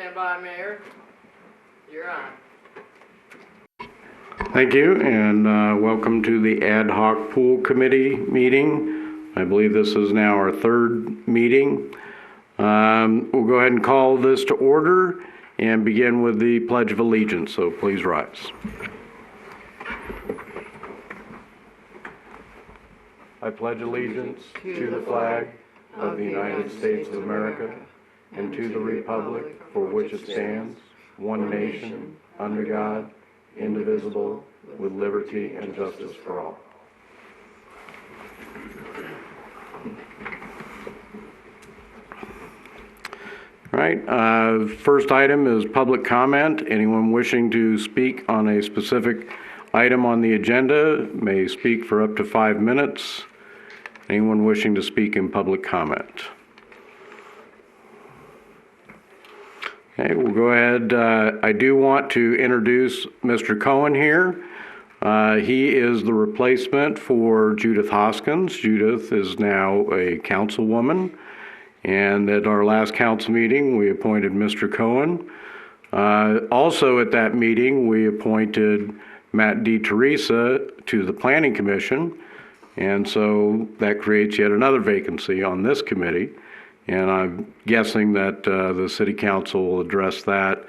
Stand by, Mayor. You're on. Thank you, and welcome to the Ad Hoc Pool Committee meeting. I believe this is now our third meeting. We'll go ahead and call this to order and begin with the Pledge of Allegiance, so please rise. I pledge allegiance to the flag of the United States of America and to the republic for which it stands, one nation, under God, indivisible, with liberty and justice for all. All right, first item is public comment. Anyone wishing to speak on a specific item on the agenda may speak for up to 5 minutes. Anyone wishing to speak in public comment? Okay, we'll go ahead. I do want to introduce Mr. Cohen here. He is the replacement for Judith Hoskins. Judith is now a councilwoman, and at our last council meeting, we appointed Mr. Cohen. Also at that meeting, we appointed Matt DeTeresa to the Planning Commission, and so that creates yet another vacancy on this committee. And I'm guessing that the City Council will address that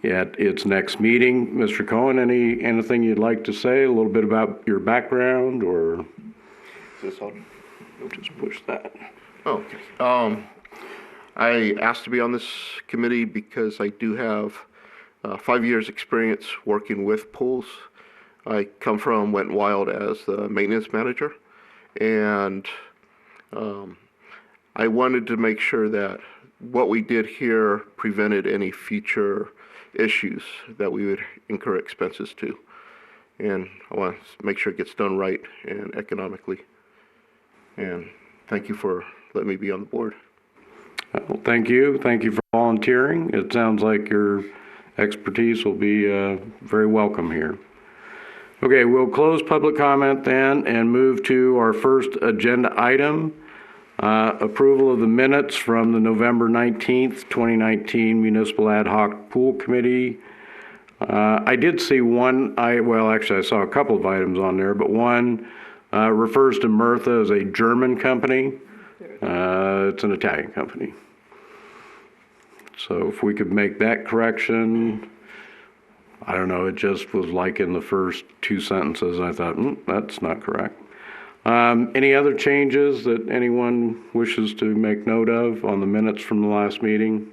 at its next meeting. Mr. Cohen, anything you'd like to say? A little bit about your background, or? Is this on? We'll just push that. Oh, okay. I asked to be on this committee because I do have 5 years experience working with pools. I come from Wet 'n Wild as the maintenance manager, and I wanted to make sure that what we did here prevented any future issues that we would incur expenses to. And I want to make sure it gets done right and economically. And thank you for letting me be on the board. Well, thank you. Thank you for volunteering. It sounds like your expertise will be very welcome here. Okay, we'll close public comment then and move to our first agenda item. Approval of the minutes from the November 19th, 2019 Municipal Ad Hoc Pool Committee. I did see one, actually I saw a couple of items on there, but one refers to Mirtha as a German company. It's an Italian company. So if we could make that correction, I don't know, it just was like in the first two sentences, I thought, that's not correct. Any other changes that anyone wishes to make note of on the minutes from the last meeting?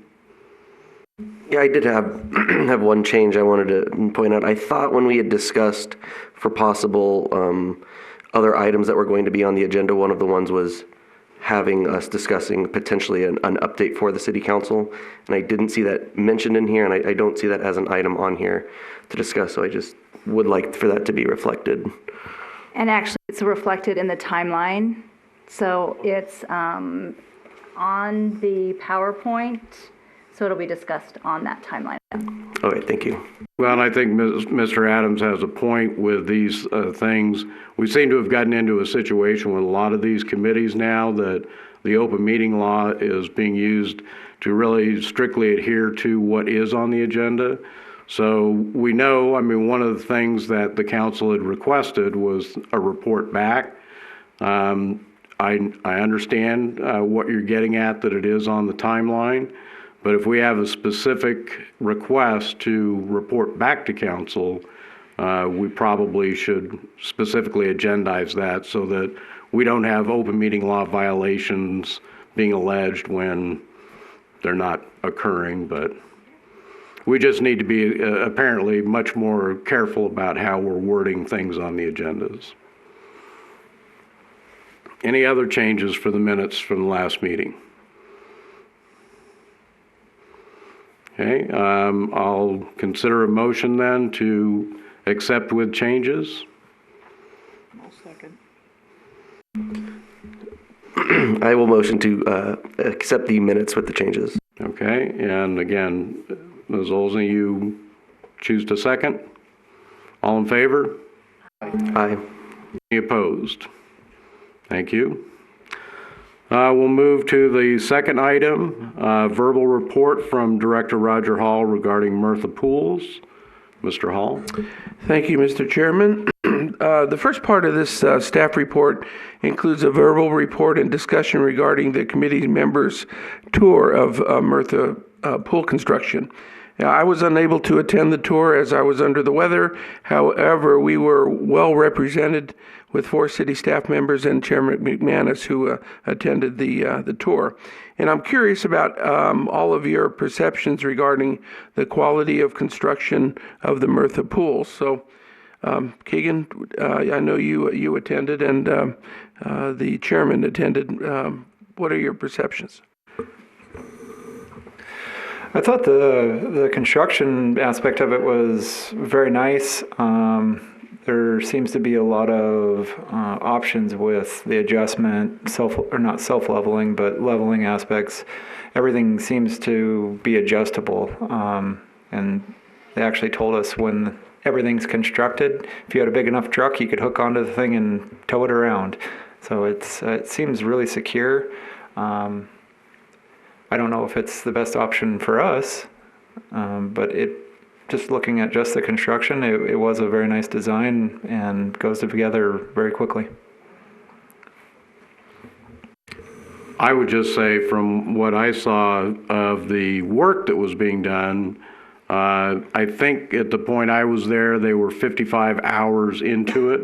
Yeah, I did have one change I wanted to point out. I thought when we had discussed for possible other items that were going to be on the agenda, one of the ones was having us discussing potentially an update for the City Council, and I didn't see that mentioned in here, and I don't see that as an item on here to discuss, so I just would like for that to be reflected. And actually, it's reflected in the timeline. So it's on the PowerPoint, so it'll be discussed on that timeline. All right, thank you. Well, and I think Mr. Adams has a point with these things. We seem to have gotten into a situation with a lot of these committees now that the open meeting law is being used to really strictly adhere to what is on the agenda. So we know, I mean, one of the things that the council had requested was a report back. I understand what you're getting at, that it is on the timeline, but if we have a specific request to report back to council, we probably should specifically agendize that so that we don't have open meeting law violations being alleged when they're not occurring, but we just need to be apparently much more careful about how we're wording things on the agendas. Any other changes for the minutes from the last meeting? Okay, I'll consider a motion then to accept with changes. I'll second. I will motion to accept the minutes with the changes. Okay, and again, Ms. Olsen, you choose to second? All in favor? Aye. Any opposed? Thank you. We'll move to the second item, verbal report from Director Roger Hall regarding Mirtha Pools. Mr. Hall? Thank you, Mr. Chairman. The first part of this staff report includes a verbal report and discussion regarding the committee members' tour of Mirtha pool construction. I was unable to attend the tour as I was under the weather. However, we were well represented with 4 city staff members and Chairman McManus who attended the tour. And I'm curious about all of your perceptions regarding the quality of construction of the Mirtha pools. So, Keegan, I know you attended and the chairman attended. What are your perceptions? I thought the construction aspect of it was very nice. There seems to be a lot of options with the adjustment, not self-leveling, but leveling aspects. Everything seems to be adjustable. And they actually told us when everything's constructed, if you had a big enough truck, you could hook onto the thing and tow it around. So it seems really secure. I don't know if it's the best option for us, but just looking at just the construction, it was a very nice design and goes together very quickly. I would just say from what I saw of the work that was being done, I think at the point I was there, they were 55 hours into it,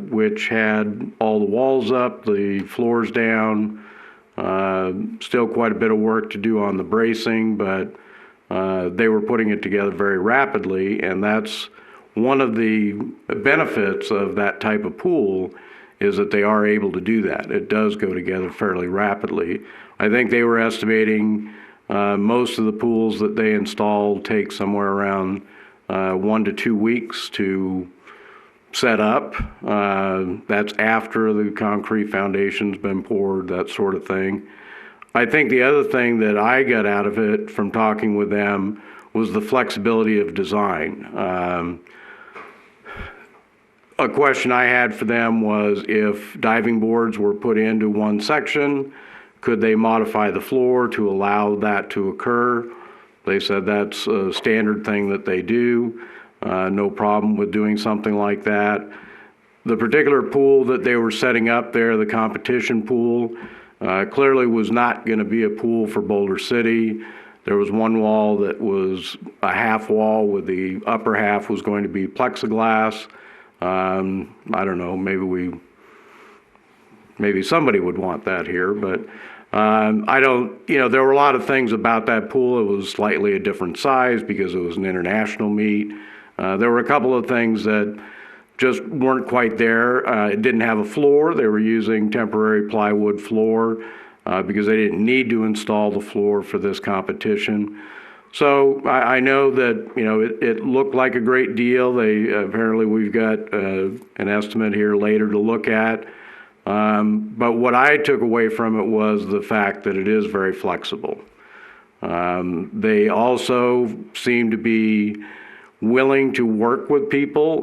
which had all the walls up, the floors down, still quite a bit of work to do on the bracing, but they were putting it together very rapidly, and that's one of the benefits of that type of pool is that they are able to do that. It does go together fairly rapidly. I think they were estimating most of the pools that they installed take somewhere around 1 to 2 weeks to set up. That's after the concrete foundation's been poured, that sort of thing. I think the other thing that I got out of it from talking with them was the flexibility of design. A question I had for them was if diving boards were put into one section, could they modify the floor to allow that to occur? They said that's a standard thing that they do. No problem with doing something like that. The particular pool that they were setting up there, the competition pool, clearly was not going to be a pool for Boulder City. There was one wall that was a half wall with the upper half was going to be plexiglass. I don't know, maybe somebody would want that here, but I don't, there were a lot of things about that pool. It was slightly a different size because it was an international meet. There were a couple of things that just weren't quite there. It didn't have a floor. They were using temporary plywood floor because they didn't need to install the floor for this competition. So I know that, it looked like a great deal. Apparently we've got an estimate here later to look at. But what I took away from it was the fact that it is very flexible. They also seem to be willing to work with people.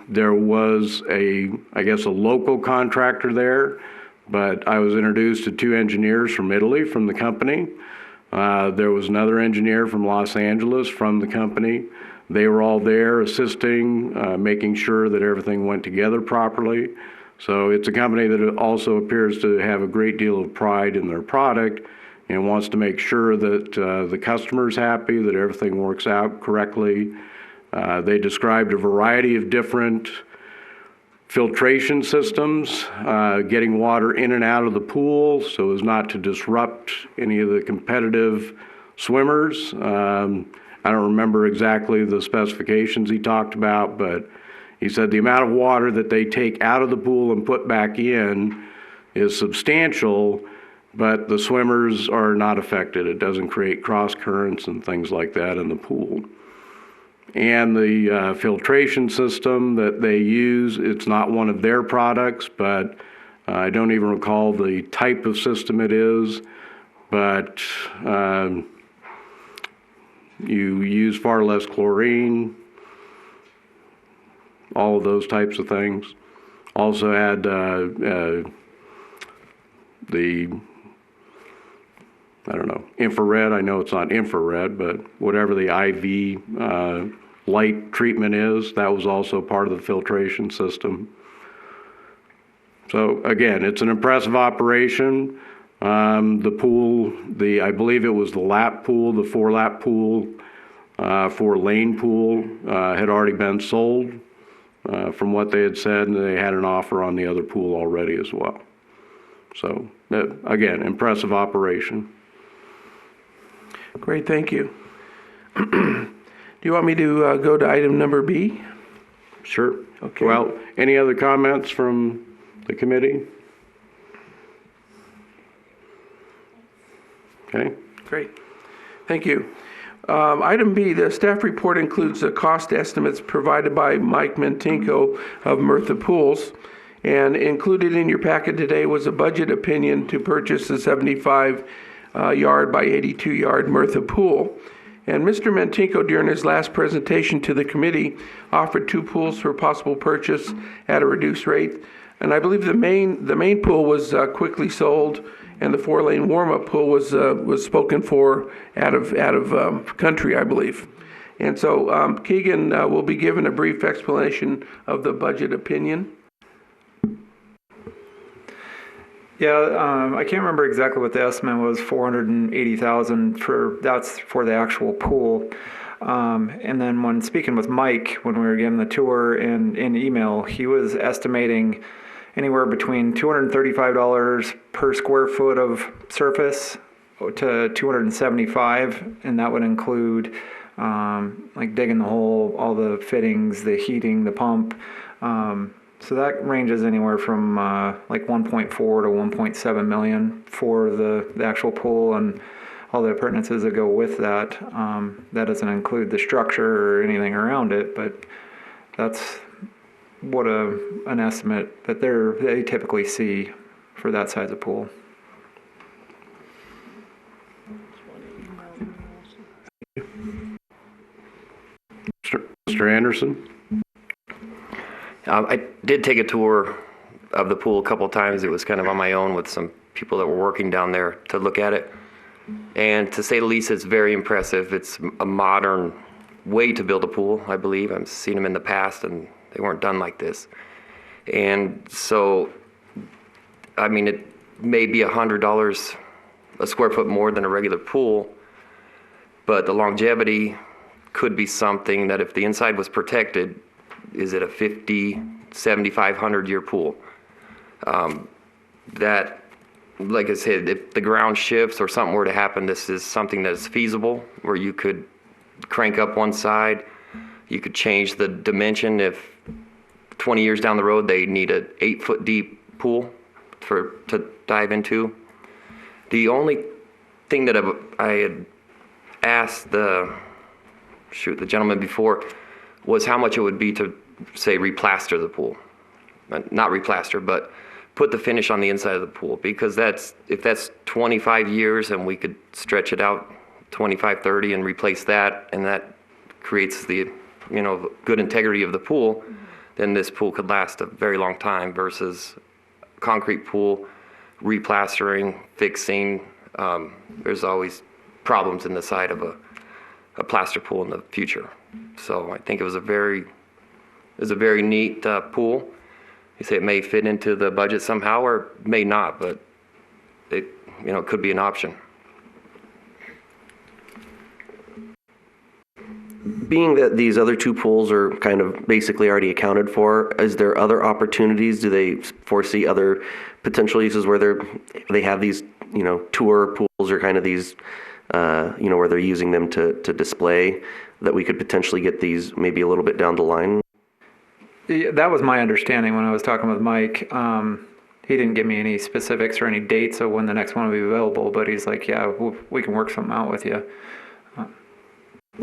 There was a local contractor there, but I was introduced to 2 engineers from Italy from the company. There was another engineer from Los Angeles from the company. They were all there assisting, making sure that everything went together properly. So it's a company that also appears to have a great deal of pride in their product and wants to make sure that the customer's happy, that everything works out correctly. They described a variety of different filtration systems, getting water in and out of the pool so as not to disrupt any of the competitive swimmers. I don't remember exactly the specifications he talked about, but he said the amount of water that they take out of the pool and put back in is substantial, but the swimmers are not affected. It doesn't create cross currents and things like that in the pool. And the filtration system that they use, it's not one of their products, but I don't even recall the type of system it is, but you use far less chlorine, all of those types of things. Also had I don't know, infrared. I know it's not infrared, but whatever the IV light treatment is, that was also part of the filtration system. So again, it's an impressive operation. The pool, I believe it was the lap pool, the 4-lap pool, 4-lane pool, had already been sold from what they had said, and they had an offer on the other pool already as well. So again, impressive operation. Great, thank you. Do you want me to go to item number B? Sure. Okay. Well, any other comments from the committee? Okay. Great. Thank you. Item B, the staff report includes the cost estimates provided by Mike Mentinko of Murtha Pools. And included in your packet today was a budget opinion to purchase a 75-yard by 82-yard Murtha pool. And Mr. Mentinko, during his last presentation to the committee, offered 2 pools for possible purchase at a reduced rate. And I believe the main pool was quickly sold, and the 4-lane warm-up pool was spoken for out of country, I believe. And so Keegan will be given a brief explanation of the budget opinion. Yeah, I can't remember exactly what the estimate was. 480,000 that's for the actual pool. And then when speaking with Mike, when we were giving the tour in email, he was estimating anywhere between $235 per square foot of surface to $275, and that would include like digging the hole, all the fittings, the heating, the pump. So that ranges anywhere from like 1.4 to 1.7 million for the actual pool and all the appurtenances that go with that. That doesn't include the structure or anything around it, but that's what an estimate that they typically see for that size of pool. Mr. Anderson? I did take a tour of the pool a couple of times. It was kind of on my own with some people that were working down there to look at it. And to say the least, it's very impressive. It's a modern way to build a pool, I believe. I've seen them in the past, and they weren't done like this. And so, I mean, it may be $100 a square foot more than a regular pool, but the longevity could be something that if the inside was protected, is it a 50, 75, 100-year pool? That, like I said, if the ground shifts or something were to happen, this is something that is feasible, where you could crank up one side, you could change the dimension if 20 years down the road they need an 8-foot deep pool to dive into. The only thing that I had asked the gentleman before was how much it would be to, say, replaster the pool. Not replaster, but put the finish on the inside of the pool, because if that's 25 years and we could stretch it out 25, 30 and replace that, and that creates the, good integrity of the pool, then this pool could last a very long time versus concrete pool, replastering, fixing. There's always problems in the side of a plaster pool in the future. So I think it was a very neat pool. You say it may fit into the budget somehow or may not, but it could be an option. Being that these other 2 pools are kind of basically already accounted for, is there other opportunities? Do they foresee other potential uses where they have these, tour pools or kind of these, where they're using them to display, that we could potentially get these maybe a little bit down the line? Yeah, that was my understanding when I was talking with Mike. He didn't give me any specifics or any dates of when the next one will be available, but he's like, yeah, we can work something out with you.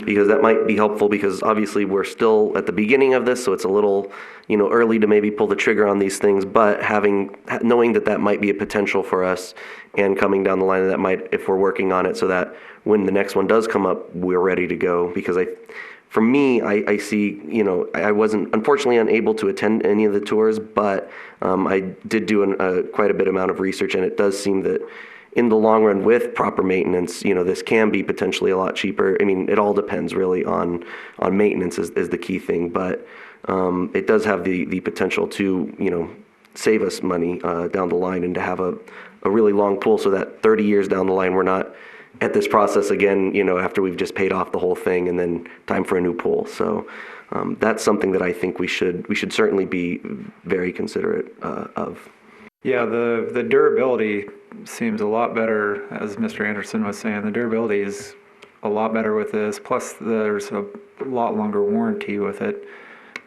Because that might be helpful, because obviously we're still at the beginning of this, so it's a little, early to maybe pull the trigger on these things, but knowing that might be a potential for us, and coming down the line that might, if we're working on it, so that when the next one does come up, we're ready to go. Because for me, I see, I wasn't unfortunately unable to attend any of the tours, but I did do quite a bit amount of research, and it does seem that in the long run, with proper maintenance, this can be potentially a lot cheaper. I mean, it all depends really on maintenance is the key thing, but it does have the potential to, save us money down the line, and to have a really long pool so that 30 years down the line, we're not at this process again, after we've just paid off the whole thing and then time for a new pool. So that's something that I think we should certainly be very considerate of. Yeah, the durability seems a lot better, as Mr. Anderson was saying. The durability is a lot better with this. Plus, there's a lot longer warranty with it.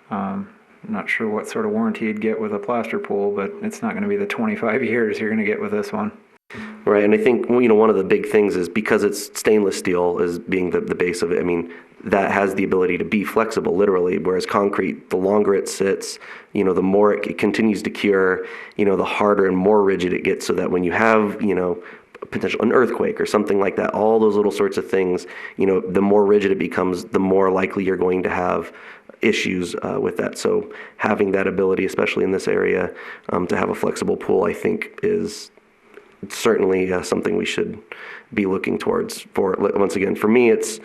I'm not sure what sort of warranty you'd get with a plaster pool, but it's not going to be the 25 years you're going to get with this one. Right, and I think, one of the big things is because it's stainless steel as being the base of it, I mean, that has the ability to be flexible, literally, whereas concrete, the longer it sits, the more it continues to cure, the harder and more rigid it gets, so that when you have, potential an earthquake or something like that, all those little sorts of things, the more rigid it becomes, the more likely you're going to have issues with that. So having that ability, especially in this area, to have a flexible pool, I think is certainly something we should be looking towards. Once again, for me, it's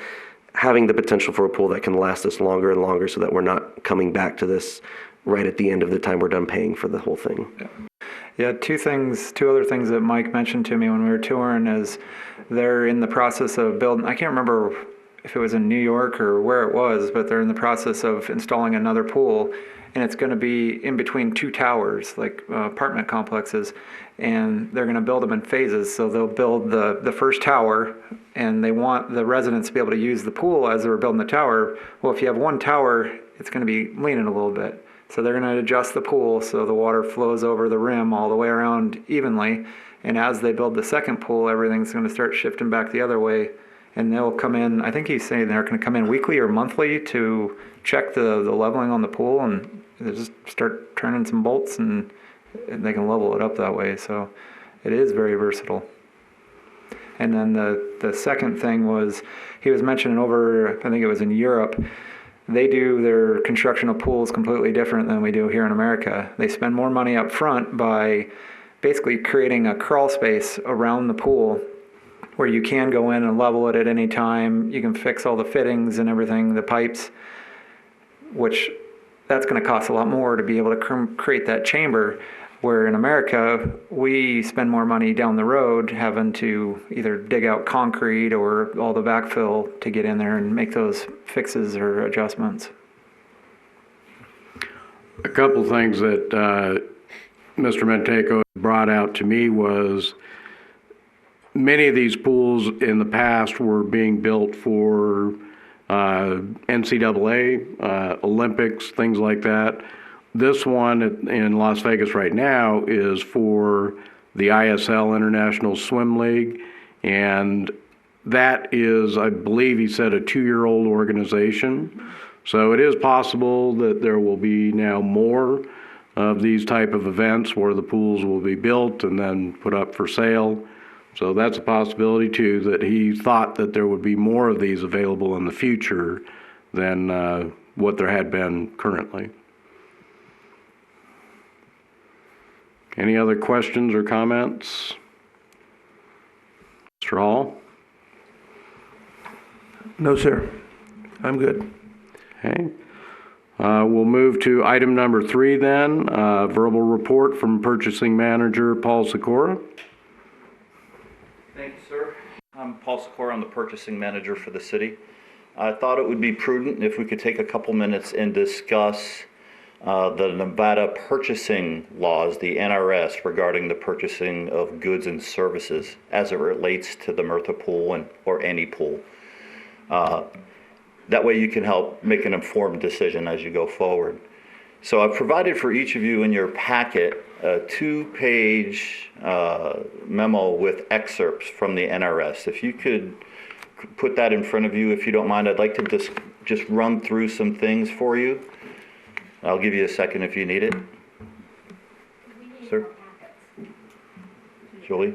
having the potential for a pool that can last us longer and longer, so that we're not coming back to this right at the end of the time we're done paying for the whole thing. Yeah, two other things that Mike mentioned to me when we were touring is they're in the process of building, I can't remember if it was in New York or where it was, but they're in the process of installing another pool, and it's going to be in between two towers, like apartment complexes, and they're going to build them in phases. So they'll build the first tower, and they want the residents to be able to use the pool as they're building the tower. Well, if you have one tower, it's going to be leaning a little bit. So they're going to adjust the pool so the water flows over the rim all the way around evenly. And as they build the second pool, everything's going to start shifting back the other way. And they'll come in, I think he's saying they're going to come in weekly or monthly to check the leveling on the pool, and they just start turning some bolts and they can level it up that way. So it is very versatile. And then the second thing was, he was mentioning over, I think it was in Europe, they do their construction of pools completely different than we do here in America. They spend more money up front by basically creating a crawl space around the pool where you can go in and level it at any time. You can fix all the fittings and everything, the pipes, which that's going to cost a lot more to be able to create that chamber. Where in America, we spend more money down the road having to either dig out concrete or all the backfill to get in there and make those fixes or adjustments. A couple things that Mr. Menteco brought out to me was many of these pools in the past were being built for NCAA, Olympics, things like that. This one in Las Vegas right now is for the ISL, International Swim League, and that is, I believe he said, a 2-year-old organization. So it is possible that there will be now more of these type of events where the pools will be built and then put up for sale. So that's a possibility too, that he thought that there would be more of these available in the future than what there had been currently. Any other questions or comments? Mr. Hall? No, sir. I'm good. Okay. We'll move to item number 3 then, verbal report from Purchasing Manager Paul Sikora. Thank you, sir. I'm Paul Sikora. I'm the Purchasing Manager for the city. I thought it would be prudent if we could take a couple minutes and discuss the Nevada purchasing laws, the NRS, regarding the purchasing of goods and services as it relates to the Murtha pool or any pool. That way you can help make an informed decision as you go forward. So I've provided for each of you in your packet a 2-page memo with excerpts from the NRS. If you could put that in front of you, if you don't mind, I'd like to just run through some things for you. I'll give you a second if you need it. Sir? Julie?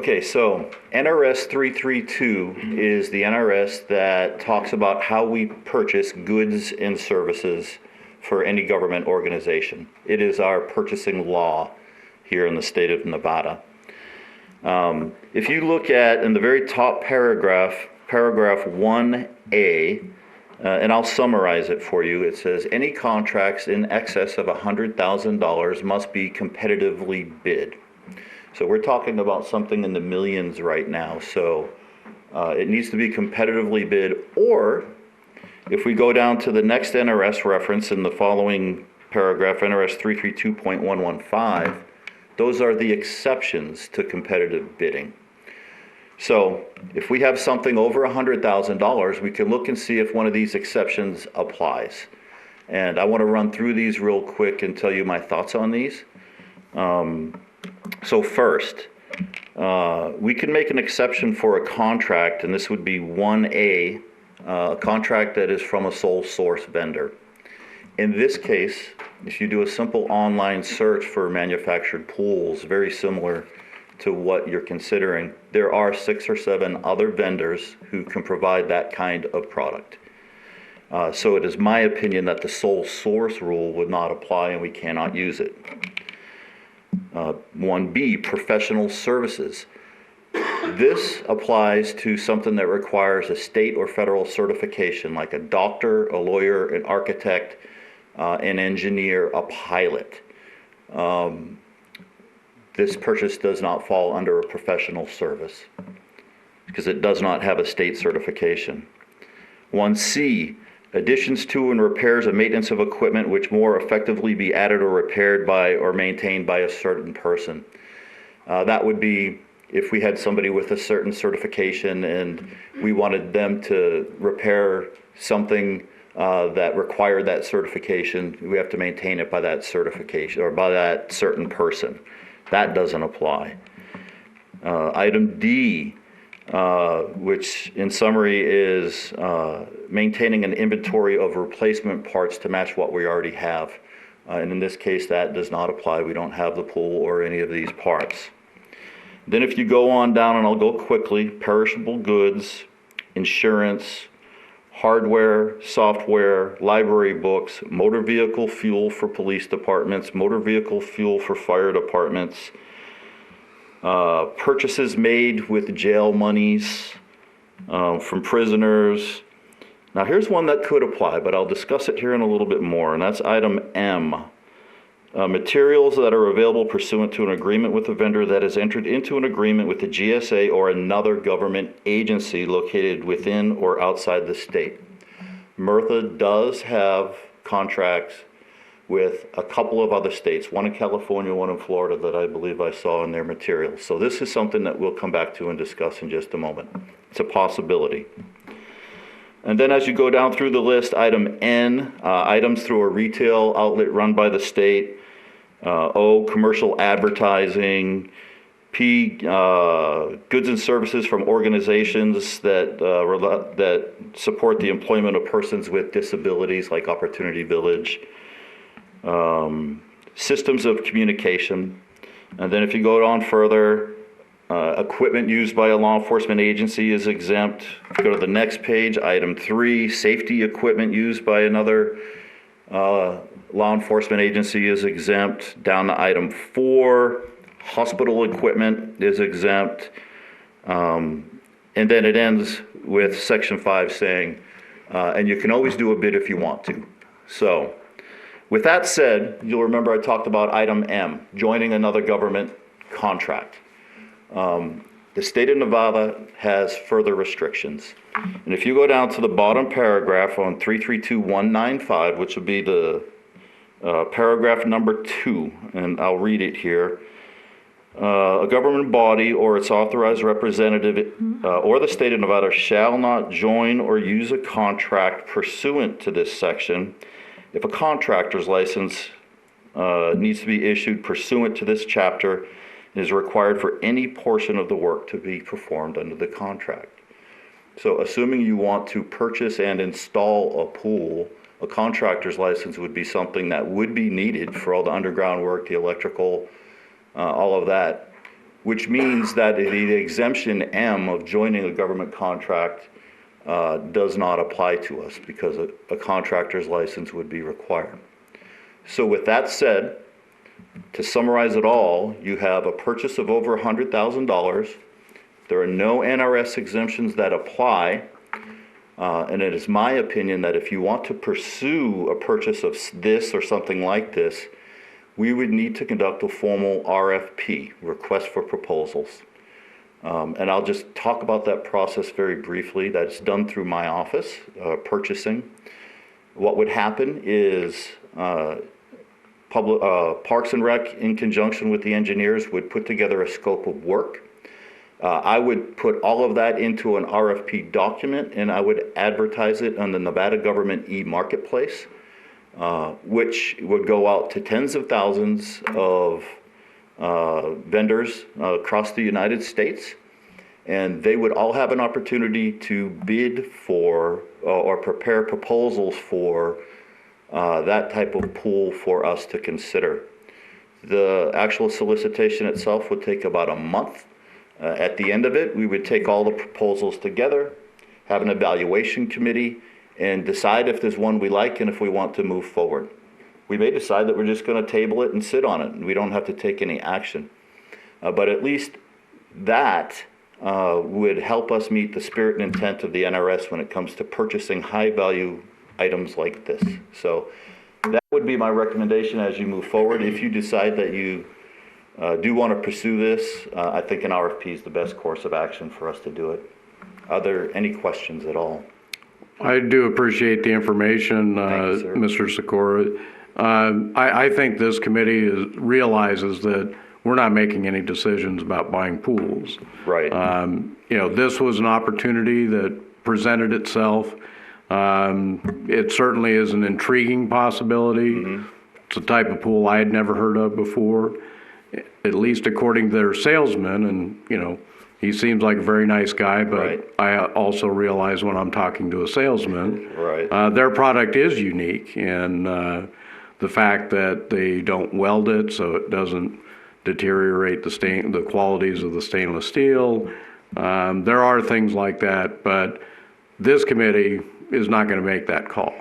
Okay, so NRS 332 is the NRS that talks about how we purchase goods and services for any government organization. It is our purchasing law here in the state of Nevada. If you look at in the very top paragraph 1A, and I'll summarize it for you. It says, any contracts in excess of $100,000 must be competitively bid. So we're talking about something in the millions right now. So it needs to be competitively bid, or if we go down to the next NRS reference in the following paragraph, NRS 332.115, those are the exceptions to competitive bidding. So if we have something over $100,000, we can look and see if one of these exceptions applies. And I want to run through these real quick and tell you my thoughts on these. So first, we can make an exception for a contract, and this would be 1A, a contract that is from a sole source vendor. In this case, if you do a simple online search for manufactured pools, very similar to what you're considering, there are 6 or 7 other vendors who can provide that kind of product. So it is my opinion that the sole source rule would not apply and we cannot use it. 1B, professional services. This applies to something that requires a state or federal certification, like a doctor, a lawyer, an architect, an engineer, a pilot. This purchase does not fall under a professional service because it does not have a state certification. 1C, additions to and repairs and maintenance of equipment which more effectively be added or repaired by or maintained by a certain person. That would be if we had somebody with a certain certification and we wanted them to repair something that required that certification, we have to maintain it by that certification or by that certain person. That doesn't apply. Item D, which in summary is maintaining an inventory of replacement parts to match what we already have. And in this case, that does not apply. We don't have the pool or any of these parts. Then if you go on down, and I'll go quickly, perishable goods, insurance, hardware, software, library books, motor vehicle fuel for police departments, motor vehicle fuel for fire departments, purchases made with jail monies from prisoners. Now here's one that could apply, but I'll discuss it here in a little bit more, and that's item M. Materials that are available pursuant to an agreement with a vendor that has entered into an agreement with the GSA or another government agency located within or outside the state. Mertha does have contracts with a couple of other states, one in California, one in Florida, that I believe I saw in their materials. So this is something that we'll come back to and discuss in just a moment. It's a possibility. And then as you go down through the list, item N, items through a retail outlet run by the state. O, commercial advertising. P, goods and services from organizations that support the employment of persons with disabilities, like Opportunity Village. Systems of communication. And then if you go on further, equipment used by a law enforcement agency is exempt. Go to the next page, item 3, safety equipment used by another law enforcement agency is exempt. Down to item 4, hospital equipment is exempt. And then it ends with section 5 saying, and you can always do a bid if you want to. So with that said, you'll remember I talked about item M, joining another government contract. The state of Nevada has further restrictions. And if you go down to the bottom paragraph on 332195, which would be the paragraph number 2, and I'll read it here. A government body or its authorized representative or the state of Nevada shall not join or use a contract pursuant to this section if a contractor's license needs to be issued pursuant to this chapter and is required for any portion of the work to be performed under the contract. So assuming you want to purchase and install a pool, a contractor's license would be something that would be needed for all the underground work, the electrical, all of that. which means that the exemption M of joining a government contract does not apply to us because a contractor's license would be required. So with that said, to summarize it all, you have a purchase of over $100,000. There are no NRS exemptions that apply. And it is my opinion that if you want to pursue a purchase of this or something like this, we would need to conduct a formal RFP, request for proposals. And I'll just talk about that process very briefly. That's done through my office, purchasing. What would happen is Parks and Rec, in conjunction with the engineers, would put together a scope of work. I would put all of that into an RFP document, and I would advertise it on the Nevada Government e-marketplace, which would go out to tens of thousands of vendors across the United States, and they would all have an opportunity to bid for or prepare proposals for that type of pool for us to consider. The actual solicitation itself would take about a month. At the end of it, we would take all the proposals together, have an evaluation committee, and decide if there's one we like and if we want to move forward. We may decide that we're just going to table it and sit on it, and we don't have to take any action. But at least that would help us meet the spirit and intent of the NRS when it comes to purchasing high-value items like this. So that would be my recommendation as you move forward. If you decide that you do want to pursue this, I think an RFP is the best course of action for us to do it. Are there any questions at all? I do appreciate the information, Thank you, sir. Mr. Sikora. I think this committee realizes that we're not making any decisions about buying pools. Right. This was an opportunity that presented itself. It certainly is an intriguing possibility. Mm-hmm. It's a type of pool I had never heard of before, at least according to their salesman. And, he seems like a very nice guy, but right. I also realize when I'm talking to a salesman, right. Their product is unique. And the fact that they don't weld it so it doesn't deteriorate the qualities of the stainless steel. There are things like that, but this committee is not going to make that call.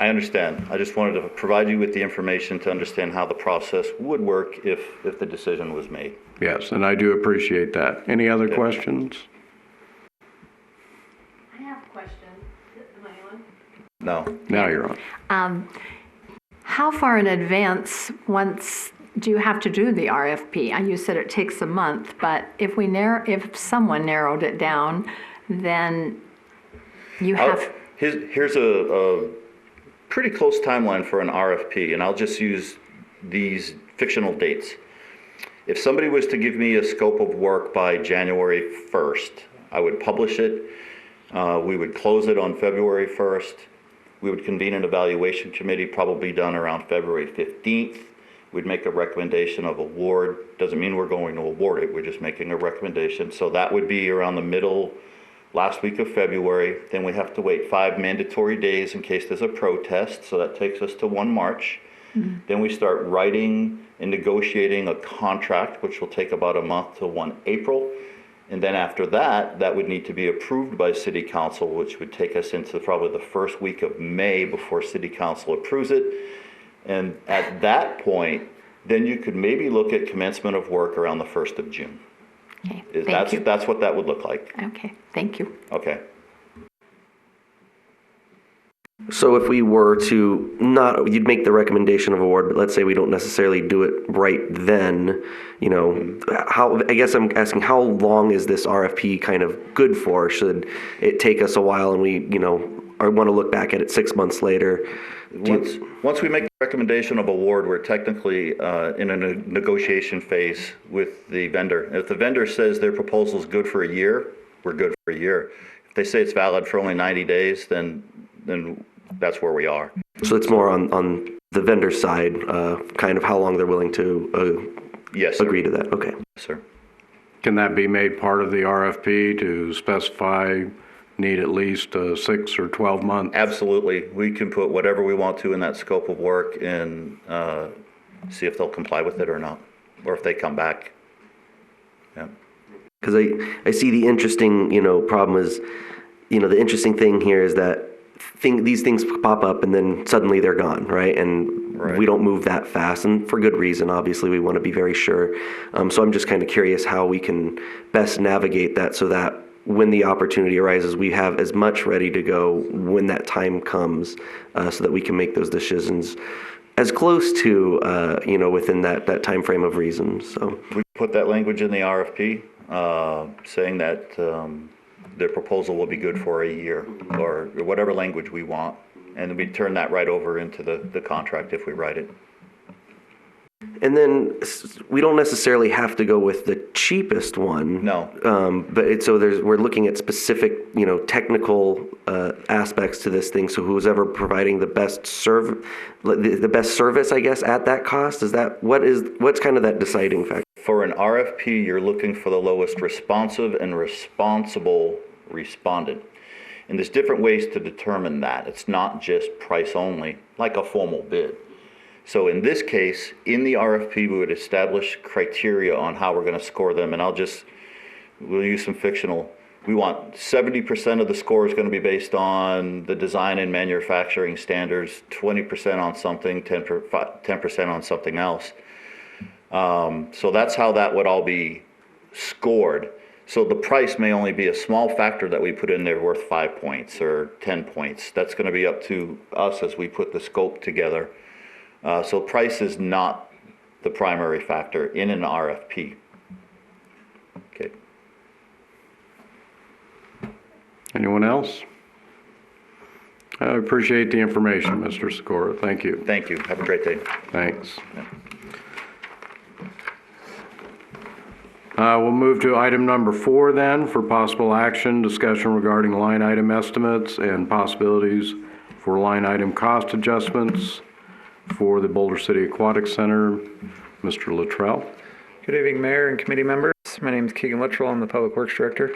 I understand. I just wanted to provide you with the information to understand how the process would work if the decision was made. Yes, and I do appreciate that. Any other questions? I have a question. Am I on? No. Now you're on. How far in advance do you have to do the RFP? You said it takes a month, but if someone narrowed it down, then you have... Here's a pretty close timeline for an RFP, and I'll just use these fictional dates. If somebody was to give me a scope of work by January 1st, I would publish it. We would close it on February 1st. We would convene an evaluation committee, probably done around February 15th. We'd make a recommendation of award. Doesn't mean we're going to award it. We're just making a recommendation. So that would be around the last week of February. Then we have to wait 5 mandatory days in case there's a protest. So that takes us to 1 March. Mm-hmm. Then we start writing and negotiating a contract, which will take about a month to 1 April. And then after that, that would need to be approved by City Council, which would take us into probably the first week of May before City Council approves it. And at that point, then you could maybe look at commencement of work around the 1st of June. Okay, thank you. That's what that would look like. Okay, thank you. Okay. So if we were to you'd make the recommendation of award, but let's say we don't necessarily do it right then, I guess I'm asking, how long is this RFP kind of good for? Should it take us a while and we, or want to look back at it 6 months later? Once we make the recommendation of award, we're technically in a negotiation phase with the vendor. If the vendor says their proposal is good for a year, we're good for a year. If they say it's valid for only 90 days, then that's where we are. So it's more on the vendor side, kind of how long they're willing to yes, agree to that. Okay. Yes, sir. Can that be made part of the RFP to specify need at least 6 or 12 months? Absolutely. We can put whatever we want to in that scope of work and see if they'll comply with it or not, or if they come back. Yeah. Because I see the interesting, problem is, the interesting thing here is that these things pop up and then suddenly they're gone, right? And Right. we don't move that fast, and for good reason. Obviously, we want to be very sure. So I'm just kind of curious how we can best navigate that so that when the opportunity arises, we have as much ready to go when that time comes, so that we can make those decisions as close to, within that time frame of reason. So We put that language in the RFP, saying that their proposal will be good for a year, or whatever language we want. And we turn that right over into the contract if we write it. And then we don't necessarily have to go with the cheapest one. No. We're looking at specific, technical aspects to this thing. So who's ever providing the best the best service, I guess, at that cost, what's kind of that deciding factor? For an RFP, you're looking for the lowest responsive and responsible respondent. And there's different ways to determine that. It's not just price only, like a formal bid. So in this case, in the RFP, we would establish criteria on how we're going to score them. And we'll use some fictional. We want 70% of the score is going to be based on the design and manufacturing standards, 20% on something, 10% on something else. So that's how that would all be scored. So the price may only be a small factor that we put in there worth 5 points or 10 points. That's going to be up to us as we put the scope together. So price is not the primary factor in an RFP. Okay. Anyone else? I appreciate the information, Mr. Sikora. Thank you. Thank you. Have a great day. Thanks. We'll move to item number 4 then, for possible action, discussion regarding line item estimates and possibilities for line item cost adjustments for the Boulder City Aquatic Center. Mr. Luttrell. Good evening, Mayor and committee members. My name is Keegan Luttrell. I'm the Public Works Director.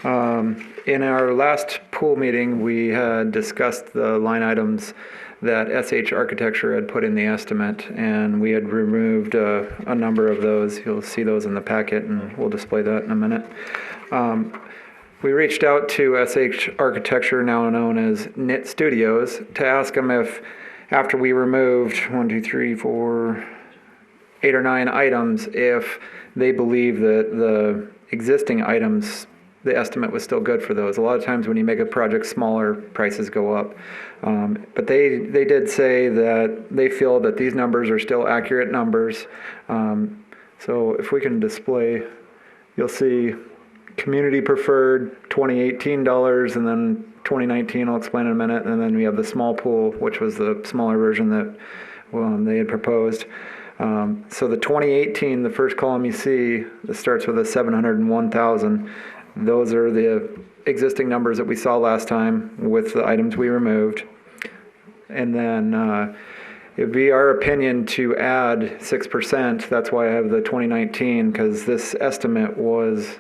In our last pool meeting, we had discussed the line items that SH Architecture had put in the estimate, and we had removed a number of those. You'll see those in the packet, and we'll display that in a minute. We reached out to SH Architecture, now known as Knit Studios, to ask them if, after we removed 8 or 9 items, if they believe that the existing items, the estimate was still good for those. A lot of times when you make a project smaller, prices go up. But they did say that they feel that these numbers are still accurate numbers. So if we can display, you'll see community preferred $2018, and then 2019 I'll explain in a minute, and then we have the small pool, which was the smaller version that they had proposed. So the 2018, the first column you see, that starts with a 701,000. Those are the existing numbers that we saw last time with the items we removed. And then it would be our opinion to add 6%. That's why I have the 2019, because this estimate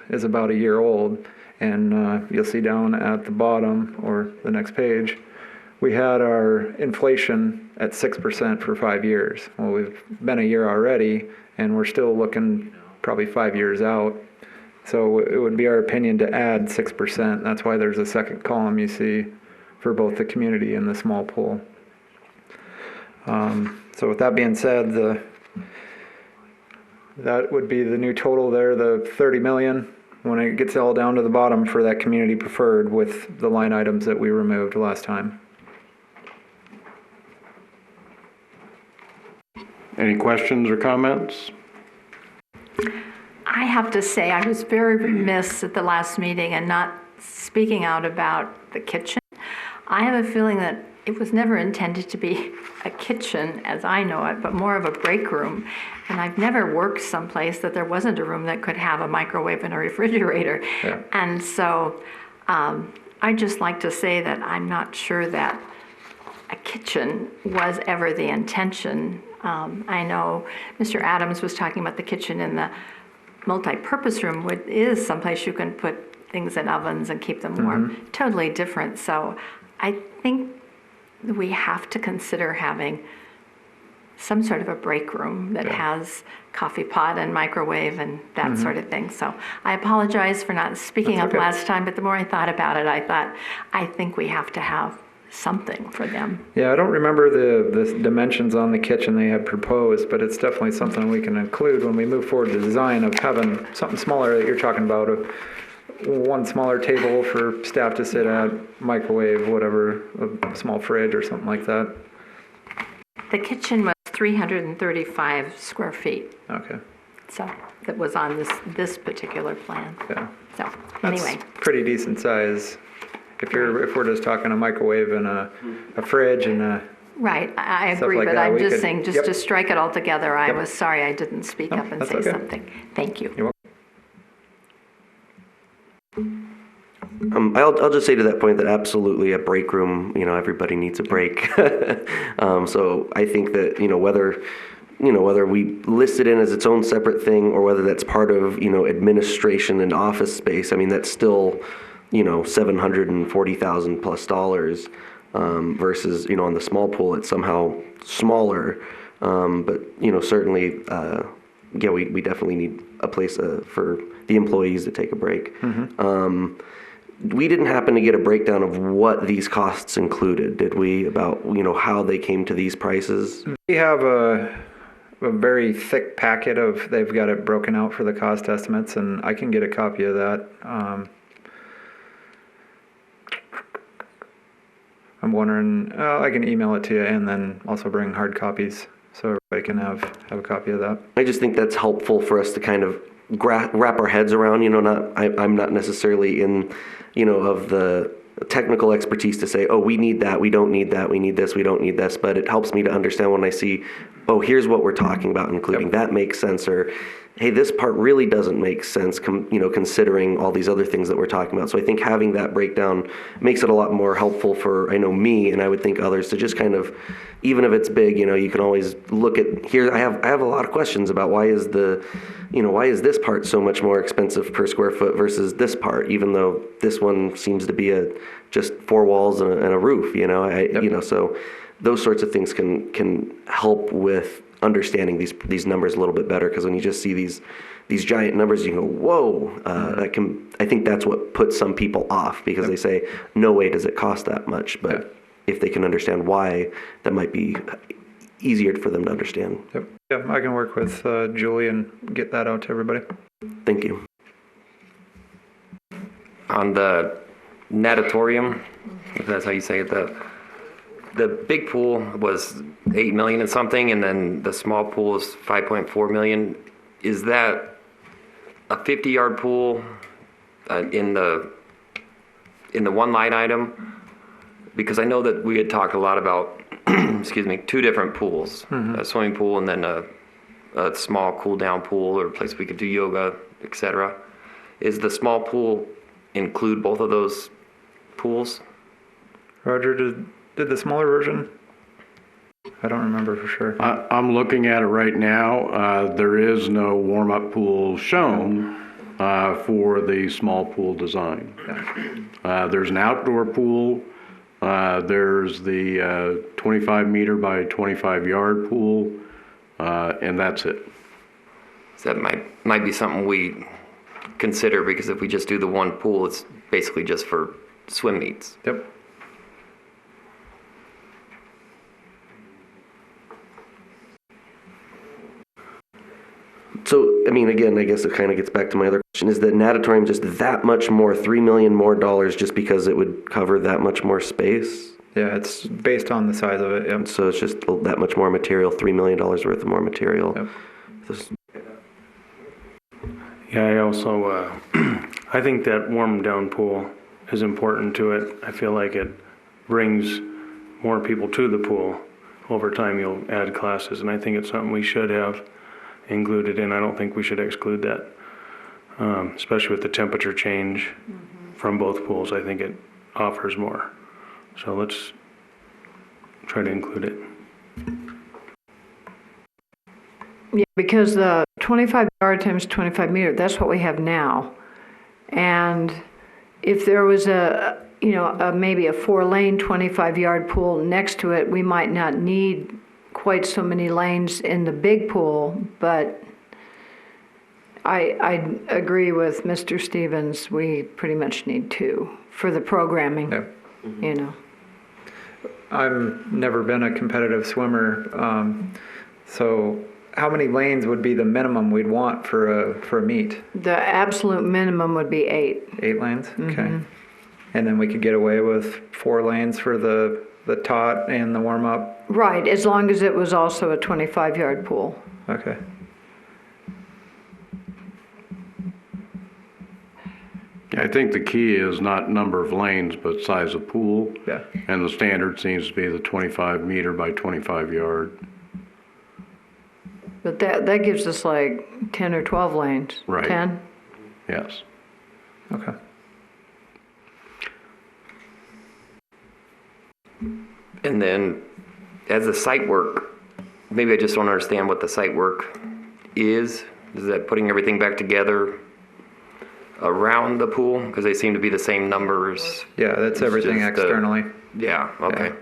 is about a year old. And you'll see down at the bottom, or the next page, we had our inflation at 6% for 5 years. Well, we've been a year already, and we're still looking probably 5 years out. So it would be our opinion to add 6%. That's why there's a second column you see for both the community and the small pool. So with that being said, that would be the new total there, the 30 million, when it gets all down to the bottom for that community preferred with the line items that we removed last time. Any questions or comments? I have to say, I was very remiss at the last meeting and not speaking out about the kitchen. I have a feeling that it was never intended to be a kitchen as I know it, but more of a break room. And I've never worked someplace that there wasn't a room that could have a microwave and a refrigerator. Yeah. And so I'd just like to say that I'm not sure that a kitchen was ever the intention. I know Mr. Adams was talking about the kitchen in the multi-purpose room, which is someplace you can put things in ovens and keep them warm. Mm-hmm. Totally different. So I think we have to consider having some sort of a break room that has coffee pot and microwave and that sort of thing. So I apologize for not speaking up last time, but the more I thought about it, I think we have to have something for them. Yeah, I don't remember the dimensions on the kitchen they had proposed, but it's definitely something we can include when we move forward to design of having something smaller that you're talking about, one smaller table for staff to sit at, microwave, whatever, a small fridge or something like that. The kitchen was 335 square feet. Okay. So that was on this particular plan. Yeah. So That's anyway, pretty decent size. If we're just talking a microwave and a fridge and a right, I Stuff agree, like but that, I'm we just could- saying, just yep. to strike it all together, I Yep. was sorry I didn't speak up and that's say okay. something. Thank you. You're I'll just say to that point that absolutely a break room, everybody needs a break. So I think that, whether we list it in as its own separate thing or whether that's part of, administration and office space, I mean, that's still, $740,000 plus dollars, versus, on the small pool, it's somehow smaller. But, certainly, yeah, we definitely need a place for the employees to take a break. We didn't happen to get a breakdown of what these costs included, did we? About, how they came to these prices? We have a very thick packet they've got it broken out for the cost estimates, and I can get a copy of that. I'm wondering, I can email it to you and then also bring hard copies so everybody can have a copy of that. I just think that's helpful for us to kind of wrap our heads around, I'm not necessarily in, of the technical expertise to say, oh, we need that, we don't need that, we need this, we don't need this, but it helps me to understand when I see, oh, here's what we're talking about including, that makes sense, or hey, this part really doesn't make sense, considering all these other things that we're talking about. So I think having that breakdown makes it a lot more helpful for, I know, me, and I would think others to just kind of, even if it's big, you can always look at, here, I have a lot of questions about why is this part so much more expensive per square foot versus this part, even though this one seems to be just four walls and a roof, so those sorts of things can help with understanding these numbers a little bit better, because when you just see these giant numbers, you go, whoa, I think that's what puts some people off, because they say, no way does it cost that much, but if they can understand why, that might be easier for them to understand. Yep. Yeah, I can work with Julie and get that out to everybody. Thank you. On the natatorium, if that's how you say it, the big pool was 8 million and something, and then the small pool is 5.4 million. Is that a 50-yard pool in the one line item? Because I know that we had talked a lot about, excuse me, two different pools, a swimming pool and then a small cool down pool or a place we could do yoga, etc. Is the small pool include both of those pools? Roger, did the smaller version? I don't remember for sure. I'm looking at it right now. There is no warm-up pool shown for the small pool design. There's an outdoor pool. There's the 25 meter by 25 yard pool, and that's it. So that might be something we consider, because if we just do the one pool, it's basically just for swim meets. Yep. So, I mean, again, I guess it kind of gets back to my other question. Is the natatorium just that much more, $3 million more just because it would cover that much more space? Yeah, it's based on the size of it. Yep. So it's just that much more material, $3 million worth of more material. Yep. Yeah, I also, I think that warm down pool is important to it. I feel like it brings more people to the pool. Over time, you'll add classes, and I think it's something we should have included in. I don't think we should exclude that, especially with the temperature change from both pools. I think it offers more. So let's try to include it. Yeah, because the 25 yard times 25 meter, that's what we have now. And if there was maybe a 4-lane 25 yard pool next to it, we might not need quite so many lanes in the big pool, but I agree with Mr. Stevens. We pretty much need 2 for the programming, Yep. you know. I've never been a competitive swimmer, so how many lanes would be the minimum we'd want for a meet? The absolute minimum would be 8. 8 lanes? Okay. And then we could get away with 4 lanes for the tot and the warm-up? Right, as long as it was also a 25-yard pool. Okay. I think the key is not number of lanes, but size of pool. Yeah. And the standard seems to be the 25 meter by 25 yard. But that gives us like 10 or 12 lanes. Right. 10? Yes. Okay. And then, as the site work, maybe I just don't understand what the site work is. Is that putting everything back together around the pool? Because they seem to be the same numbers. Yeah, that's everything just, externally. Yeah, okay. Yeah.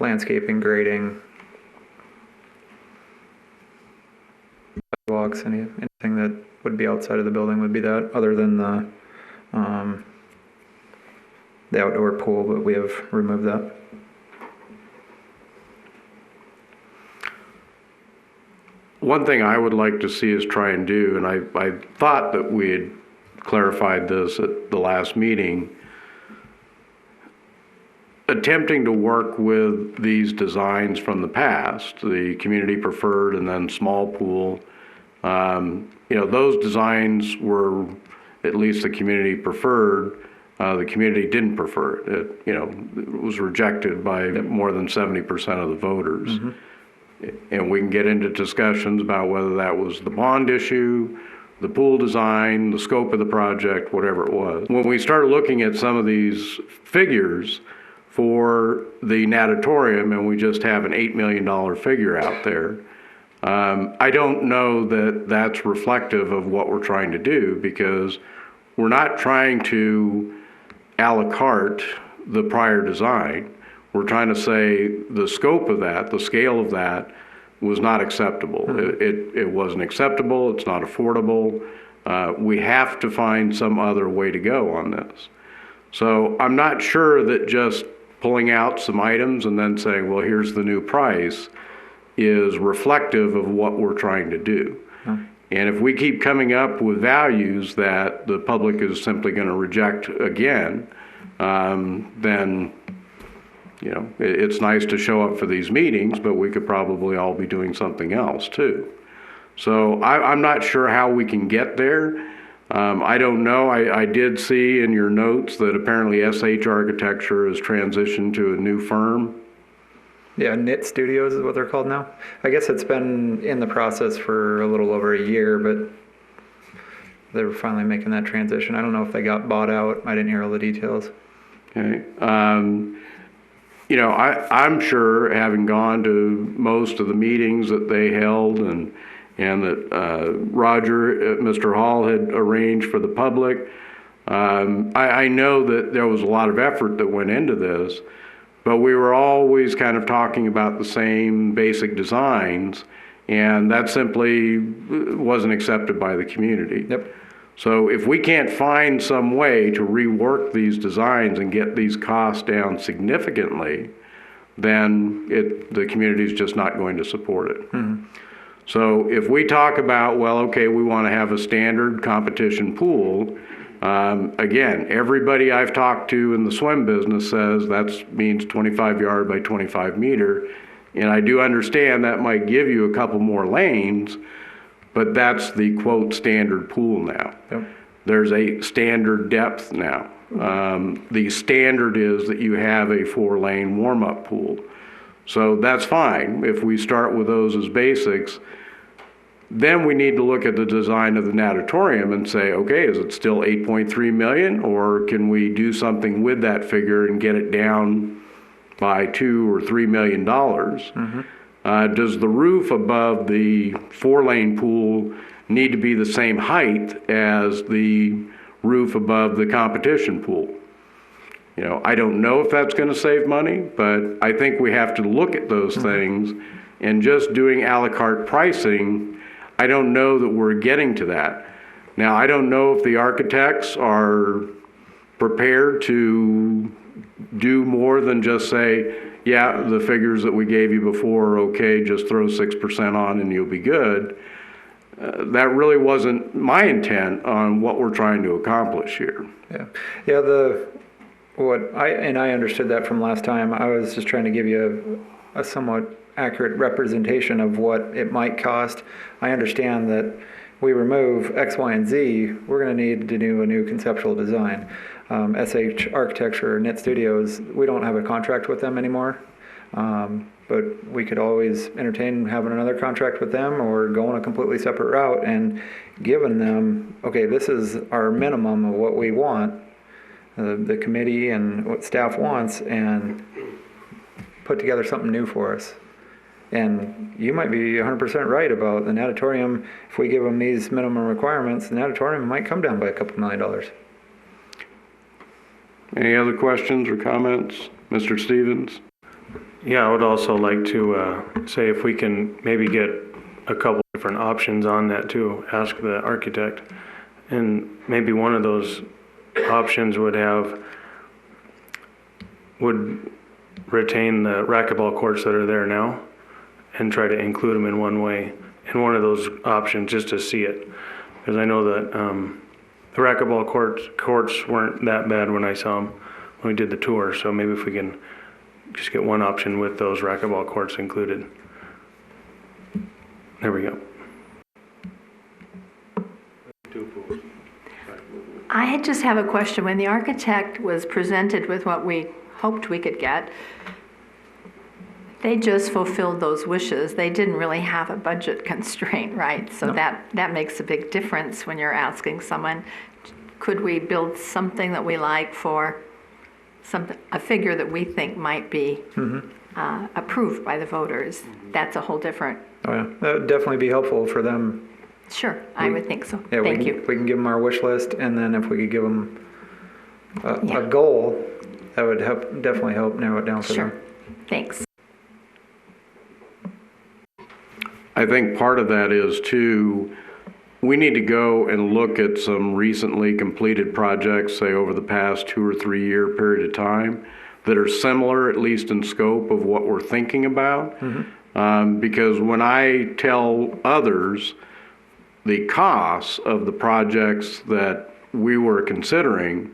Landscaping, grading, sidewalks, anything that would be outside of the building would be that, other than the outdoor pool, but we have removed that. One thing I would like to see us try and do, and I thought that we had clarified this at the last meeting, attempting to work with these designs from the past, the community preferred and then small pool. Those designs were, at least the community preferred, the community didn't prefer it. It was rejected by more than 70% of the voters. And we can get into discussions about whether that was the bond issue, the pool design, the scope of the project, whatever it was. When we start looking at some of these figures for the natatorium, and we just have an $8 million figure out there, I don't know that that's reflective of what we're trying to do, because we're not trying to a la carte the prior design. We're trying to say the scope of that, the scale of that, was not acceptable. It wasn't acceptable. It's not affordable. We have to find some other way to go on this. So I'm not sure that just pulling out some items and then saying, well, here's the new price, is reflective of what we're trying to do. And if we keep coming up with values that the public is simply going to reject again, then it's nice to show up for these meetings, but we could probably all be doing something else too. So I'm not sure how we can get there. I don't know. I did see in your notes that apparently SH Architecture has transitioned to a new firm. Yeah, Knit Studios is what they're called now. I guess it's been in the process for a little over a year, but they were finally making that transition. I don't know if they got bought out. I didn't hear all the details. Okay. I'm sure, having gone to most of the meetings that they held and that Roger, Mr. Hall, had arranged for the public, I know that there was a lot of effort that went into this, but we were always kind of talking about the same basic designs, and that simply wasn't accepted by the community. Yep. So if we can't find some way to rework these designs and get these costs down significantly, then the community is just not going to support it. So if we talk about, well, okay, we want to have a standard competition pool, again, everybody I've talked to in the swim business says that means 25 yard by 25 meter. And I do understand that might give you a couple more lanes, but that's the quote standard pool now. Yep. There's a standard depth now. The standard is that you have a 4-lane warm-up pool. So that's fine if we start with those as basics. Then we need to look at the design of the natatorium and say, okay, is it still 8.3 million, or can we do something with that figure and get it down by $2 or $3 million? Does the roof above the 4-lane pool need to be the same height as the roof above the competition pool? I don't know if that's going to save money, but I think we have to look at those things and just doing a la carte pricing, I don't know that we're getting to that. Now, I don't know if the architects are prepared to do more than just say, yeah, the figures that we gave you before are okay, just throw 6% on and you'll be good. That really wasn't my intent on what we're trying to accomplish here. Yeah. I understood that from last time. I was just trying to give you a somewhat accurate representation of what it might cost. I understand that we remove X, Y, and Z, we're going to need to do a new conceptual design. SH Architecture, Knit Studios, we don't have a contract with them anymore. But we could always entertain having another contract with them or go on a completely separate route and giving them, okay, this is our minimum of what we want, the committee and what staff wants, and put together something new for us. And you might be 100% right about the natatorium. If we give them these minimum requirements, the natatorium might come down by a couple $1 million. Any other questions or comments? Mr. Stevens? Yeah, I would also like to say if we can maybe get a couple different options on that too, ask the architect. And maybe one of those options would retain the racquetball courts that are there now and try to include them in one way, in one of those options, just to see it. Because I know that the racquetball courts weren't that bad when I saw them when we did the tour, so maybe if we can just get one option with those racquetball courts included. There we go. I just have a question. When the architect was presented with what we hoped we could get, they just fulfilled those wishes. They didn't really have a budget constraint, right? So that makes a big difference when you're asking someone, could we build something that we like for a figure that we think might be approved by the voters? That's a whole different. Oh yeah, that would definitely be helpful for them. Sure, I would think so. Yeah, Thank you. We can give them our wish list, and then if we could give them a goal, that would definitely help narrow it down for them. Sure, thanks. I think part of that is too, we need to go and look at some recently completed projects, say over the past 2 or 3 year period of time, that are similar, at least in scope of what we're thinking about. Because when I tell others the costs of the projects that we were considering,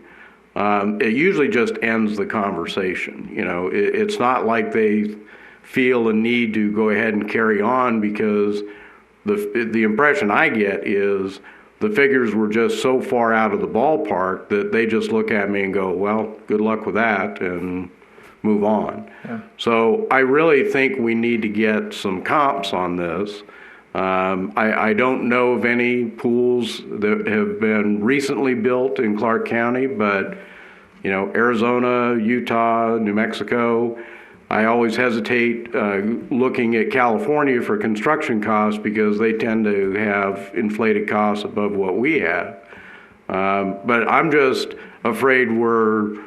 it usually just ends the conversation. You know, it's not like they feel a need to go ahead and carry on, because the impression I get is the figures were just so far out of the ballpark that they just look at me and go, well, good luck with that, and move on. Yeah. So I really think we need to get some comps on this. I don't know of any pools that have been recently built in Clark County, but you know, Arizona, Utah, New Mexico, I always hesitate looking at California for construction costs because they tend to have inflated costs above what we have. But I'm just afraid we're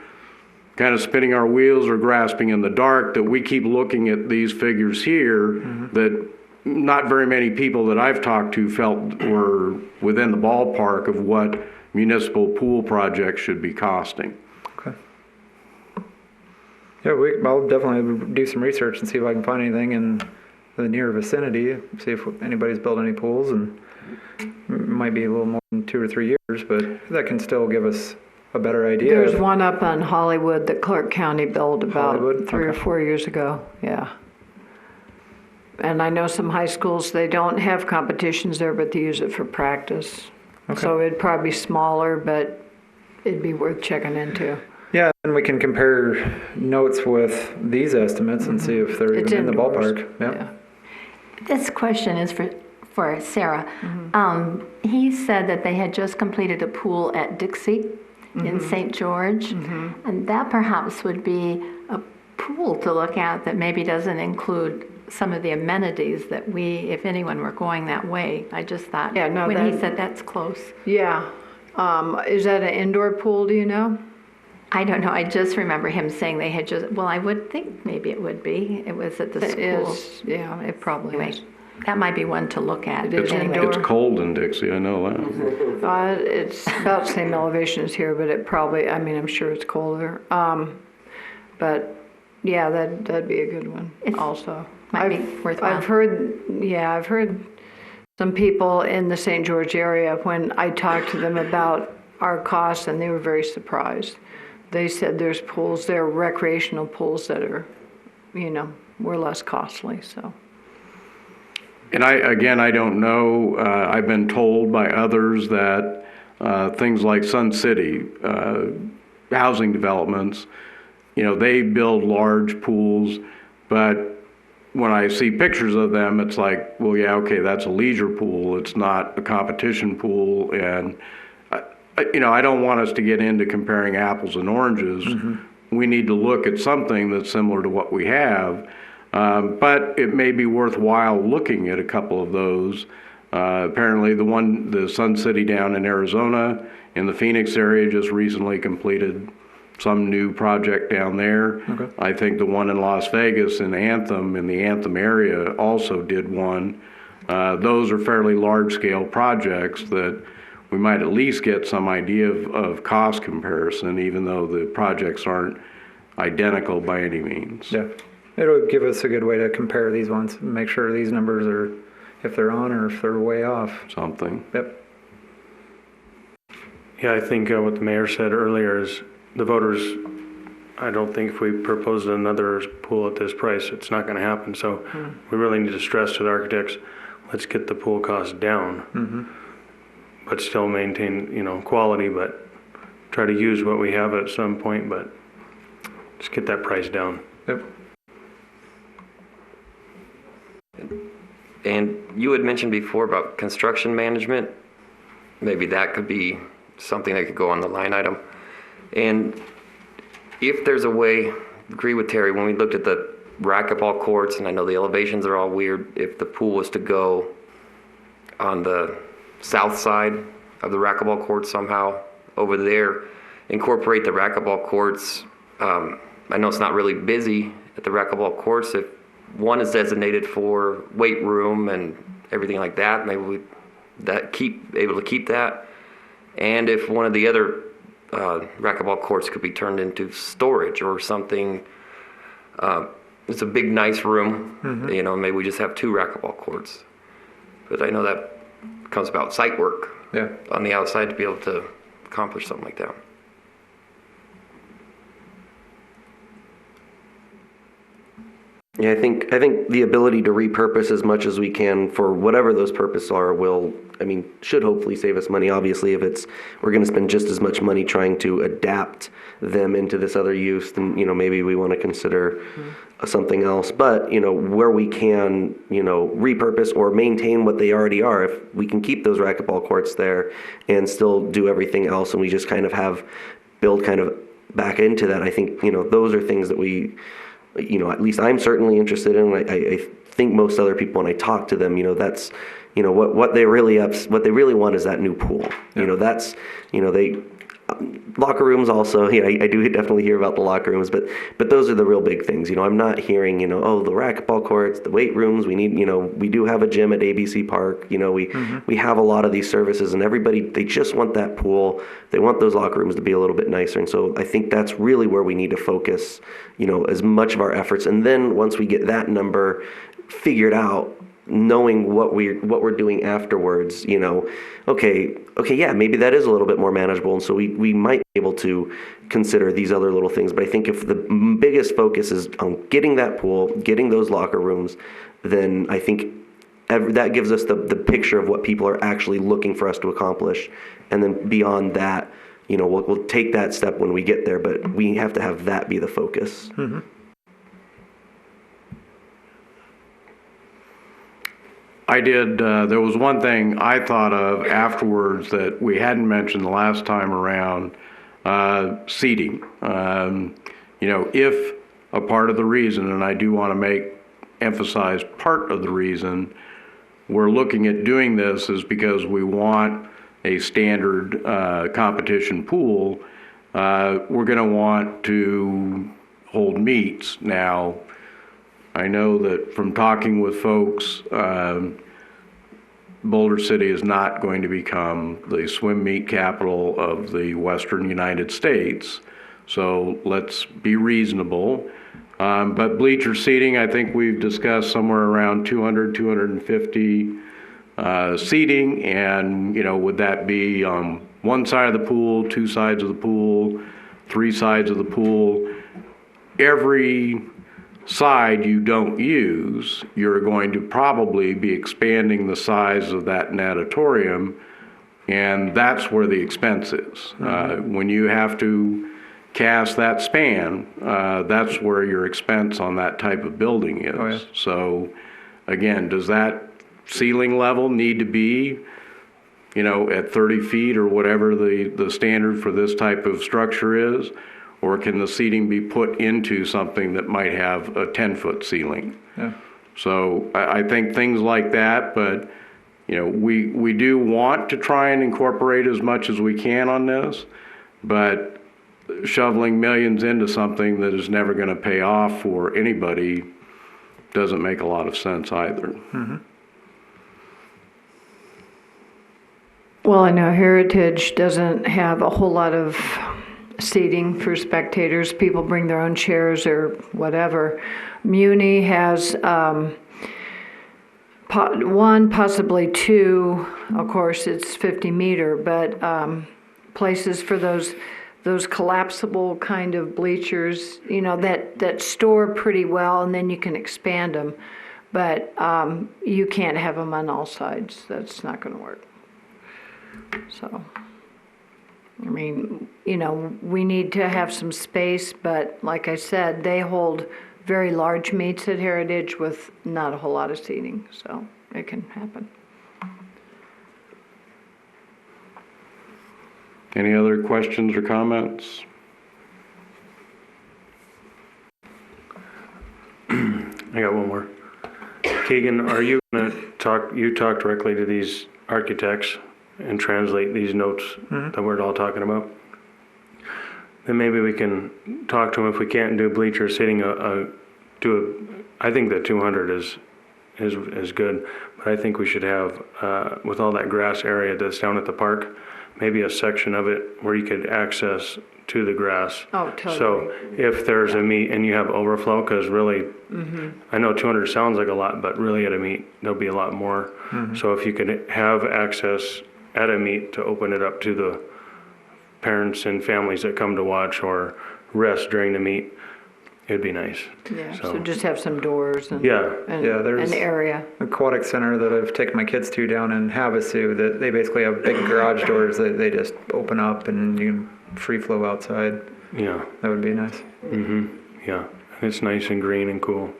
kind of spinning our wheels or grasping in the dark, that we keep looking at these figures here that not very many people that I've talked to felt were within the ballpark of what municipal pool projects should be costing. Okay. Yeah, I'll definitely do some research and see if I can find anything in the near vicinity, see if anybody's built any pools, and it might be a little more than 2 or 3 years, but that can still give us a better idea. There's one up on Hollywood that Clark County built about Hollywood? 3 or 4 years ago, yeah. And I know some high schools, they don't have competitions there, but they use it for practice. Okay. So it'd probably be smaller, but it'd be worth checking into. Yeah, and we can compare notes with these estimates and see if they're It's even in the indoors. ballpark. Yeah. This question is for Sarah. He said that they had just completed a pool at Dixie in St. George, and that perhaps would be a pool to look at that maybe doesn't include some of the amenities that we, if anyone were going that way. I just thought, Yeah, no, when he that- said that's close. Yeah. Is that an indoor pool, do you know? I don't know, I just remember him saying they had just, well, I would think maybe it would be. It was at the It school. is, yeah, it probably Anyway, is. that might be one to look at. It is Anyway. indoor. It's cold in Dixie, I know that. It's about the same elevation as here, but it probably, I mean, I'm sure it's colder. But yeah, that'd be a good one It's- also. Might be worthwhile. I've heard some people in the St. George area, when I talked to them about our costs, and they were very surprised. They said there's pools there, recreational pools that are, were less costly, so. And I don't know, I've been told by others that things like Sun City, housing developments, they build large pools, but when I see pictures of them, it's like, well, yeah, okay, that's a leisure pool, it's not a competition pool, and I don't want us to get into comparing apples and oranges. We need to look at something that's similar to what we have. But it may be worthwhile looking at a couple of those. Apparently the Sun City down in Arizona, in the Phoenix area, just recently completed some new project down there. Okay. I think the one in Las Vegas in the Anthem area also did one. Those are fairly large-scale projects that we might at least get some idea of cost comparison, even though the projects aren't identical by any means. Yeah. It'll give us a good way to compare these ones, and make sure these numbers are, if they're on or if they're way off. Something. Yep. Yeah, I think what the mayor said earlier is the voters, I don't think if we proposed another pool at this price, it's not going to happen. So we really need to stress to the architects, let's get the pool cost down, but still maintain, quality, but try to use what we have at some point, but just get that price down. Yep. And you had mentioned before about construction management. Maybe that could be something that could go on the line item. And if there's a way, agree with Terry, when we looked at the racquetball courts, and I know the elevations are all weird, if the pool was to go on the south side of the racquetball courts somehow over there, incorporate the racquetball courts. I know it's not really busy at the racquetball courts. If one is designated for weight room and everything like that, maybe we able to keep that. And if one of the other racquetball courts could be turned into storage or something, it's a big, nice room. Maybe we just have 2 racquetball courts. But I know that comes about site work on the outside to be able to accomplish something like that. Yeah, I think the ability to repurpose as much as we can for whatever those purposes are should hopefully save us money. Obviously, if we're going to spend just as much money trying to adapt them into this other use, then maybe we want to consider something else. But where we can repurpose or maintain what they already are, if we can keep those racquetball courts there and still do everything else, and we just kind of build kind of back into that, I think those are things that we. At least I'm certainly interested in. I think most other people, when I talk to them, that's, what they really want is that new pool. That's, they, locker rooms also, I do definitely hear about the locker rooms, but those are the real big things. I'm not hearing, the racquetball courts, the weight rooms, we need, we do have a gym at ABC Park, we have a lot of these services, and everybody, they just want that pool. They want those locker rooms to be a little bit nicer. And so I think that's really where we need to focus, as much of our efforts. And then once we get that number figured out, knowing what we're doing afterwards, okay, yeah, maybe that is a little bit more manageable, and so we might be able to consider these other little things. But I think if the biggest focus is on getting that pool, getting those locker rooms, then I think that gives us the picture of what people are actually looking for us to accomplish. And then beyond that, we'll take that step when we get there, but we have to have that be the focus. I did, there was one thing I thought of afterwards that we hadn't mentioned the last time around, seating. If a part of the reason, and I do want to emphasize part of the reason we're looking at doing this is because we want a standard competition pool, we're going to want to hold meets. Now, I know that from talking with folks, Boulder City is not going to become the swim meet capital of the Western United States. So let's be reasonable. But bleacher seating, I think we've discussed somewhere around 200, 250 seating. And, you know, would that be on one side of the pool, two sides of the pool, three sides of the pool? Every side you don't use, you're going to probably be expanding the size of that natatorium, and that's where the expense is. When you have to cast that span, that's where your expense on that type of building is. Oh, yeah. So again, does that ceiling level need to be, you know, at 30 feet or whatever the standard for this type of structure is? Or can the seating be put into something that might have a 10-foot ceiling? Yeah. So I think things like that, but you know, we do want to try and incorporate as much as we can on this, but shoveling millions into something that is never going to pay off for anybody doesn't make a lot of sense either. Mm-hmm. Well, I know Heritage doesn't have a whole lot of seating for spectators. People bring their own chairs or whatever. Muni has one, possibly two. Of course, it's 50-meter, but places for those collapsible kind of bleachers, you know, that store pretty well, and then you can expand them. But you can't have them on all sides. That's not going to work. So, I mean, you know, we need to have some space, but like I said, they hold very large meets at Heritage with not a whole lot of seating, so it can happen. Any other questions or comments? I got one more. Keegan, are you going to talk directly to these architects and translate these notes that we're all talking about? Then maybe we can talk to them if we can't do bleacher seating. I think that 200 is good, but I think we should have with all that grass area that's down at the park, maybe a section of it where you could access to the grass. Oh, totally. So if there's a meet and you have overflow, because really, I know 200 sounds like a lot, but really at a meet there'll be a lot more. So if you could have access at a meet to open it up to the parents and families that come to watch or rest during the meet, it'd be nice. Yeah, so just have some doors and, Yeah. There's an area. aquatic center that I've taken my kids to down in Havasu that they basically have big garage doors that they just open up and you can free flow outside. Yeah. That would be nice. Yeah. It's nice and green and cool.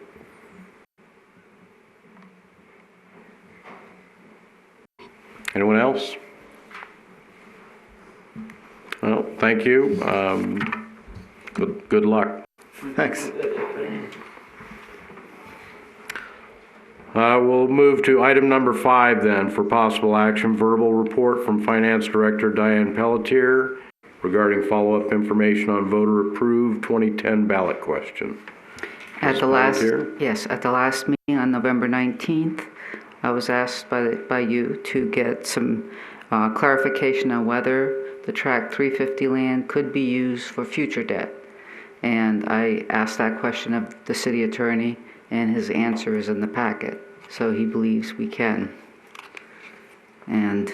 Anyone else? Well, thank you. Good luck. Thanks. We'll move to item number 5 then for possible action, verbal report from Finance Director Diane Pelletier regarding follow-up information on voter-approved 2010 ballot question. At the last meeting on November 19th, I was asked by you to get some clarification on whether the Tract 350 land could be used for future debt. And I asked that question of the city attorney, and his answer is in the packet. So he believes we can. And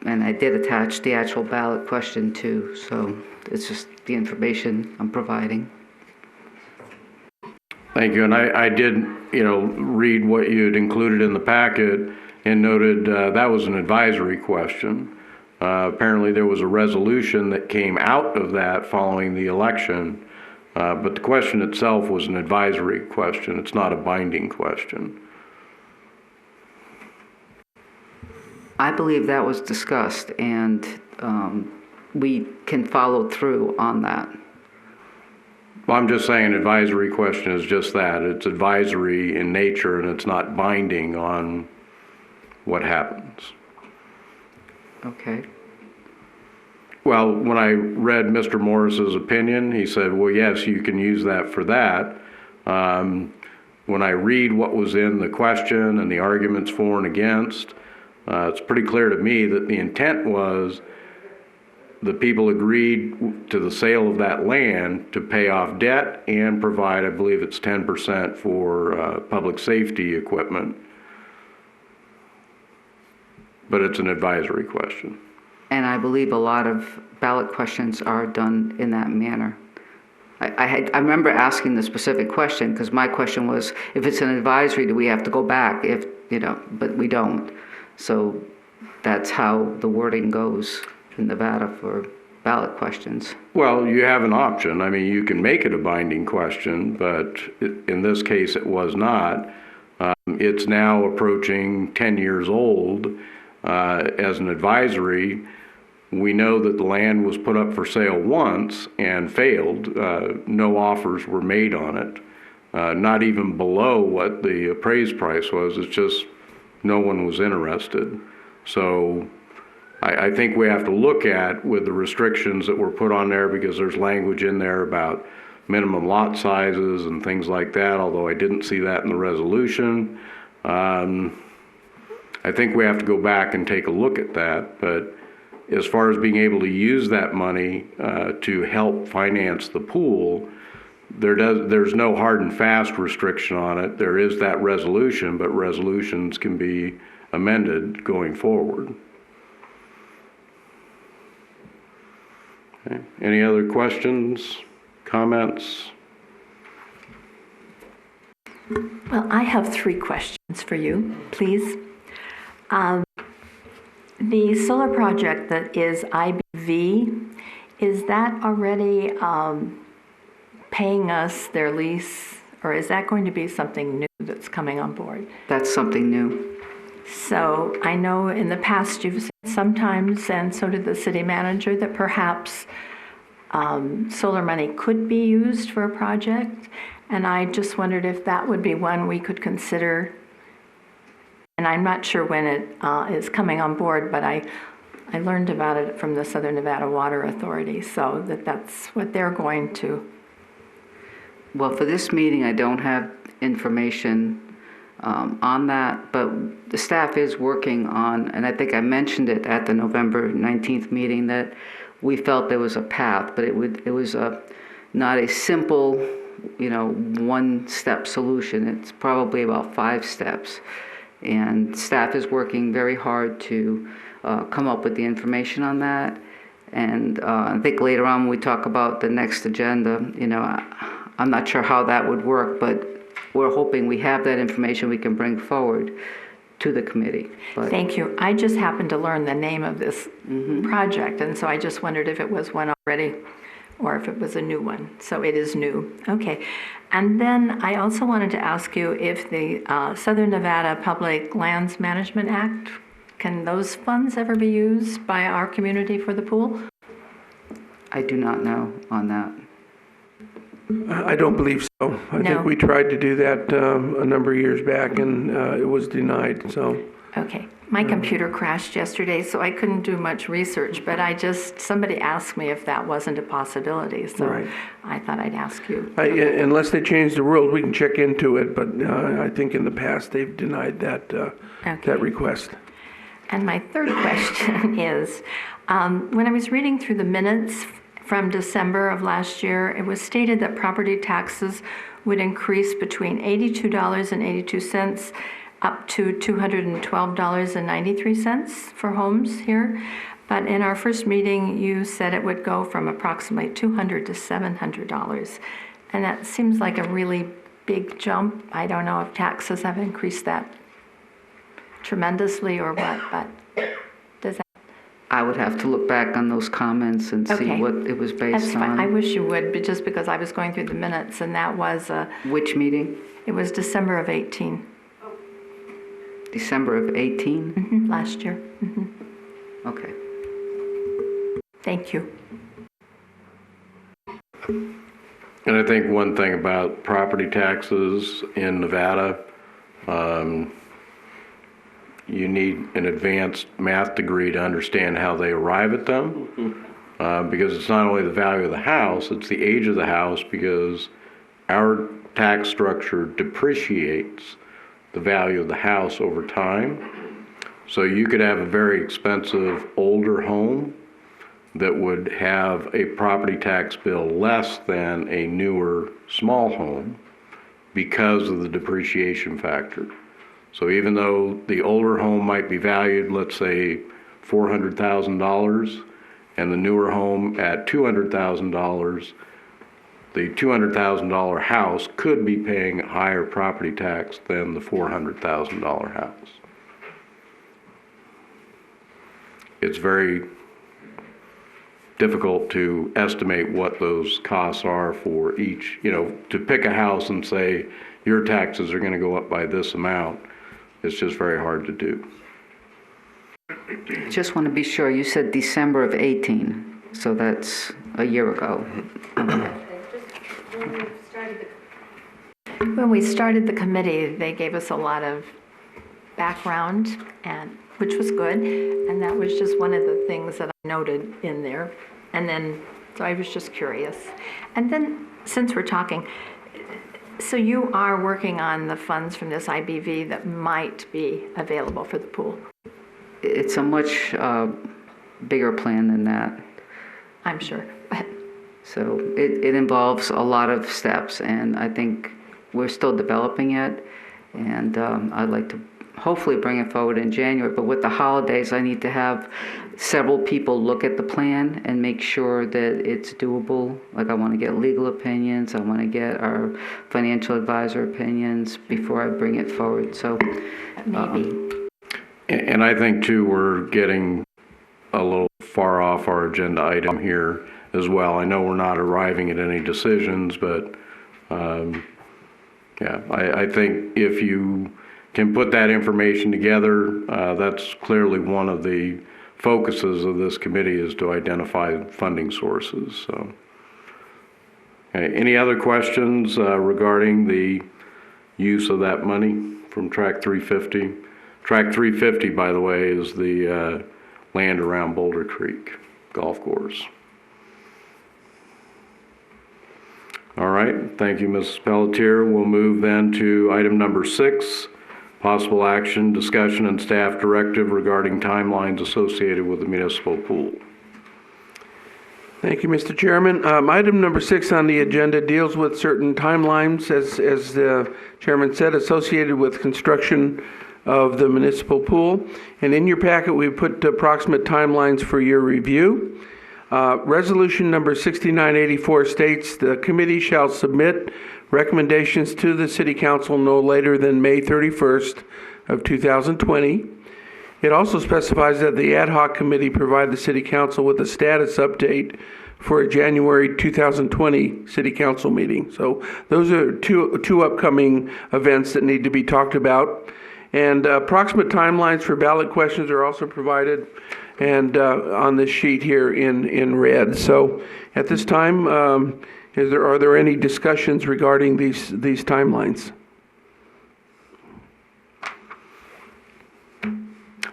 I did attach the actual ballot question too, so it's just the information I'm providing. Thank you. And I did, read what you had included in the packet and noted that was an advisory question. Apparently there was a resolution that came out of that following the election, but the question itself was an advisory question. It's not a binding question. I believe that was discussed, and we can follow through on that. Well, I'm just saying advisory question is just that. It's advisory in nature, and it's not binding on what happens. Okay. Well, when I read Mr. Morris's opinion, he said, well, yes, you can use that for that. When I read what was in the question and the arguments for and against, it's pretty clear to me that the intent was the people agreed to the sale of that land to pay off debt and provide, I believe it's 10% for public safety equipment. But it's an advisory question. And I believe a lot of ballot questions are done in that manner. I remember asking the specific question because my question was, if it's an advisory, do we have to go back? If, you know, but we don't. So that's how the wording goes in Nevada for ballot questions. Well, you have an option. I mean, you can make it a binding question, but in this case, it was not. It's now approaching 10 years old. As an advisory, we know that the land was put up for sale once and failed. No offers were made on it, not even below what the appraised price was. It's just no one was interested. So I think we have to look at with the restrictions that were put on there, because there's language in there about minimum lot sizes and things like that, although I didn't see that in the resolution. I think we have to go back and take a look at that. But as far as being able to use that money to help finance the pool, there's no hard and fast restriction on it. There is that resolution, but resolutions can be amended going forward. Okay. Any other questions, comments? Well, I have 3 questions for you, please. The solar project that is IBV, is that already paying us their lease, or is that going to be something new that's coming on board? That's something new. So I know in the past you've said sometimes, and so did the city manager, that perhaps solar money could be used for a project. And I just wondered if that would be one we could consider. And I'm not sure when it is coming on board, but I learned about it from the Southern Nevada Water Authority, so that's what they're going to. Well, for this meeting, I don't have information on that, but the staff is working on, and I think I mentioned it at the November 19th meeting, that we felt there was a path, but it was not a simple, one-step solution. It's probably about 5 steps. And staff is working very hard to come up with the information on that. And I think later on when we talk about the next agenda, I'm not sure how that would work, but we're hoping we have that information we can bring forward to the committee. But thank you. I just happened to learn the name of this project, and so I just wondered if it was one already or if it was a new one. So it is new. Okay. And then I also wanted to ask you if the Southern Nevada Public Lands Management Act, can those funds ever be used by our community for the pool? I do not know on that. I don't believe so. I think we tried to do that a number of years back, and it was denied. So. Okay. My computer crashed yesterday, so I couldn't do much research, but somebody asked me if that wasn't a possibility, so right. I thought I'd ask you. Unless they change the rules, we can check into it, but I think in the past they've denied that that request. And my third question is, when I was reading through the minutes from December of last year, it was stated that property taxes would increase between $82.82 up to $212.93 for homes here. But in our first meeting, you said it would go from approximately $200 to $700. And that seems like a really big jump. I don't know if taxes have increased that tremendously or what, but does that? I would have to look back on those comments and see what it was based That's fine. on. I wish you would, but just because I was going through the minutes, and that was Which meeting? It was December of 18. December of 18? Last year. Okay. Thank you. And I think one thing about property taxes in Nevada, you need an advanced math degree to understand how they arrive at them. because it's not only the value of the house, it's the age of the house, because our tax structure depreciates the value of the house over time. So you could have a very expensive older home that would have a property tax bill less than a newer small home because of the depreciation factor. So even though the older home might be valued, let's say $400,000, and the newer home at $200,000, the $200,000 house could be paying higher property tax than the $400,000 house. It's very difficult to estimate what those costs are for each, to pick a house and say your taxes are going to go up by this amount. It's just very hard to do. Just want to be sure, you said December of 18, so that's a year ago. When we started the committee, they gave us a lot of background, and which was good, and that was just one of the things that I noted in there. And then, so I was just curious. And then, since we're talking, so you are working on the funds from this IBV that might be available for the pool? It's a much bigger plan than that. I'm sure. So it involves a lot of steps, and I think we're still developing it, and I'd like to hopefully bring it forward in January. But with the holidays, I need to have several people look at the plan and make sure that it's doable. Like, I want to get legal opinions, I want to get our financial advisor opinions before I bring it forward. So maybe. And I think too, we're getting a little far off our agenda item here as well. I know we're not arriving at any decisions, but I think if you can put that information together, that's clearly one of the focuses of this committee, is to identify funding sources. So, okay. Any other questions regarding the use of that money from Track 350? Track 350, by the way, is the land around Boulder Creek Golf Course. All right, thank you, Mrs. Pelletier. We'll move then to item number 6, possible action, discussion, and staff directive regarding timelines associated with the municipal pool. Thank you, Mr. Chairman. Item number 6 on the agenda deals with certain timelines, as the chairman said, associated with construction of the municipal pool. And in your packet, we put approximate timelines for your review. Resolution number 6984 states the committee shall submit recommendations to the City Council no later than May 31st of 2020. It also specifies that the ad hoc committee provide the City Council with a status update for a January 2020 City Council meeting. So those are two upcoming events that need to be talked about. And approximate timelines for ballot questions are also provided, and on this sheet here in red. So at this time, are there any discussions regarding these timelines?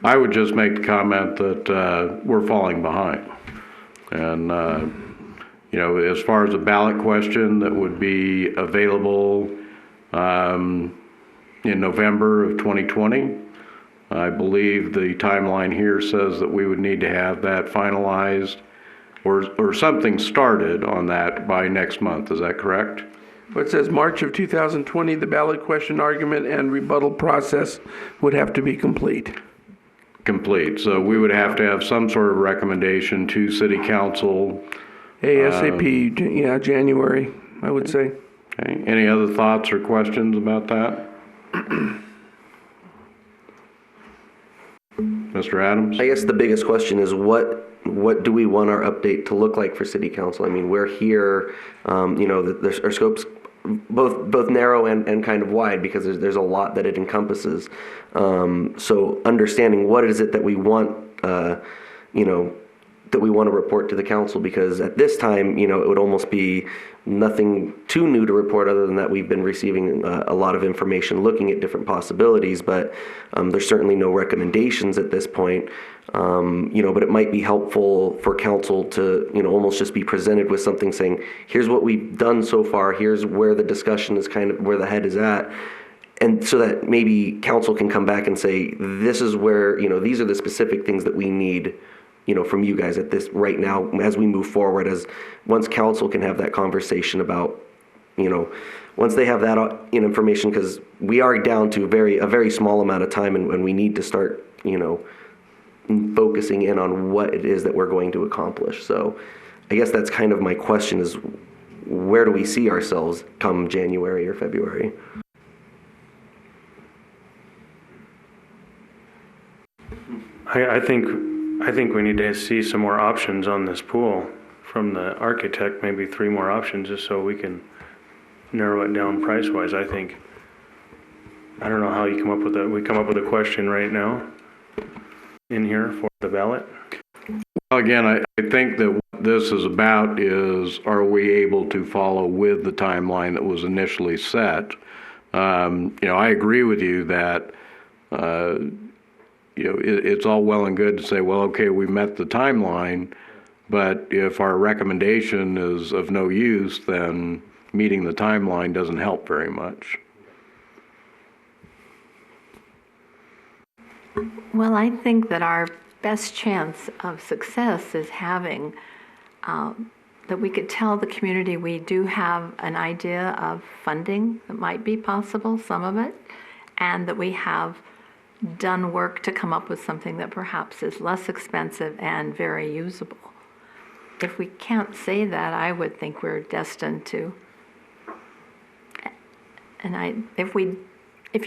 I would just make the comment that we're falling behind. And, as far as a ballot question that would be available in November of 2020, I believe the timeline here says that we would need to have that finalized or something started on that by next month. Is that correct? Well, it says March of 2020, the ballot question argument and rebuttal process would have to be complete. So we would have to have some sort of recommendation to City Council. ASAP, January, I would say. Okay. Any other thoughts or questions about that? Mr. Adams? I guess the biggest question is what do we want our update to look like for City Council? I mean, we're here, our scope's both narrow and kind of wide, because there's a lot that it encompasses. So understanding what is it that we want, that we want to report to the council, because at this time, it would almost be nothing too new to report other than that we've been receiving a lot of information looking at different possibilities, but there's certainly no recommendations at this point. But it might be helpful for council to, almost just be presented with something saying, here's what we've done so far, here's where the discussion is kind of where the head is at. And so that maybe council can come back and say, this is where, these are the specific things that we need, from you guys at this right now as we move forward, as once council can have that conversation about, once they have that information, because we are down to a very small amount of time, and we need to start, focusing in on what it is that we're going to accomplish. So I guess that's kind of my question, is where do we see ourselves come January or February? I think we need to see some more options on this pool from the architect, maybe 3 more options, just so we can narrow it down price-wise. I don't know how you come up with that. We come up with a question right now in here for the ballot. Well, again, I think that what this is about is, are we able to follow with the timeline that was initially set? I agree with you that, it's all well and good to say, well, okay, we met the timeline, but if our recommendation is of no use, then meeting the timeline doesn't help very much. Well, I think that our best chance of success is having, that we could tell the community we do have an idea of funding that might be possible, some of it, and that we have done work to come up with something that perhaps is less expensive and very usable. If we can't say that, I would think we're destined to. And if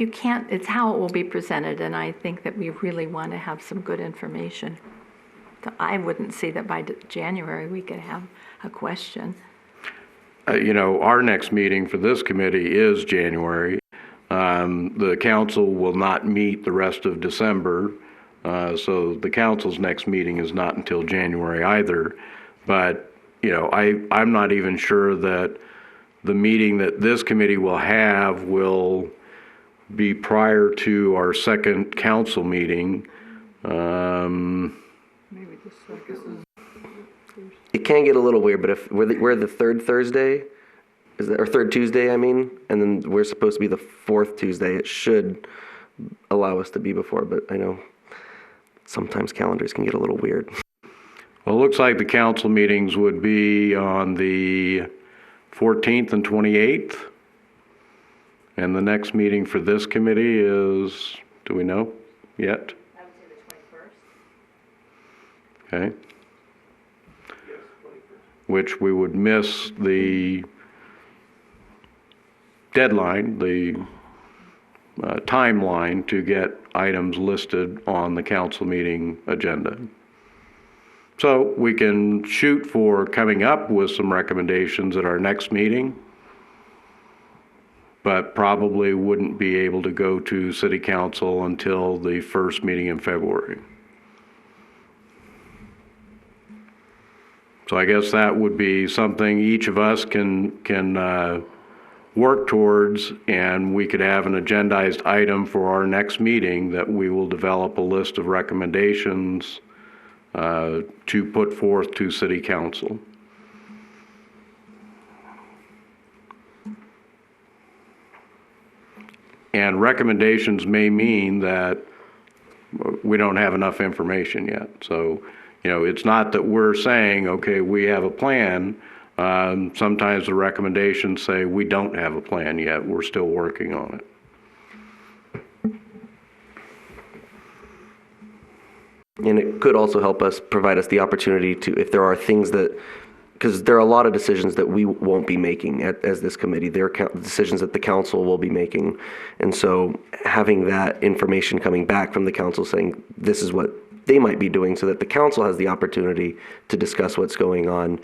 you can't, it's how it will be presented, and I think that we really want to have some good information. So I wouldn't see that by January we could have a question. Our next meeting for this committee is January. The council will not meet the rest of December, so the council's next meeting is not until January either. But, I'm not even sure that the meeting that this committee will have will be prior to our second council meeting. It can get a little weird, but if we're the third Thursday, or third Tuesday, and then we're supposed to be the fourth Tuesday, it should allow us to be before, but I know sometimes calendars can get a little weird. Well, it looks like the council meetings would be on the 14th and 28th. And the next meeting for this committee is, do we know yet? I would say the 21st. Okay. Which we would miss the deadline, the timeline to get items listed on the council meeting agenda. So we can shoot for coming up with some recommendations at our next meeting, but probably wouldn't be able to go to city council until the first meeting in February. So I guess that would be something each of us can work towards, and we could have an agendized item for our next meeting that we will develop a list of recommendations to put forth to city council. And recommendations may mean that we don't have enough information yet. So, it's not that we're saying, okay, we have a plan. Sometimes the recommendations say we don't have a plan yet. We're still working on it. And it could also help us, provide us the opportunity to, if there are things that, because there are a lot of decisions that we won't be making as this committee. There are decisions that the council will be making. And so having that information coming back from the council saying this is what they might be doing, so that the council has the opportunity to discuss what's going on,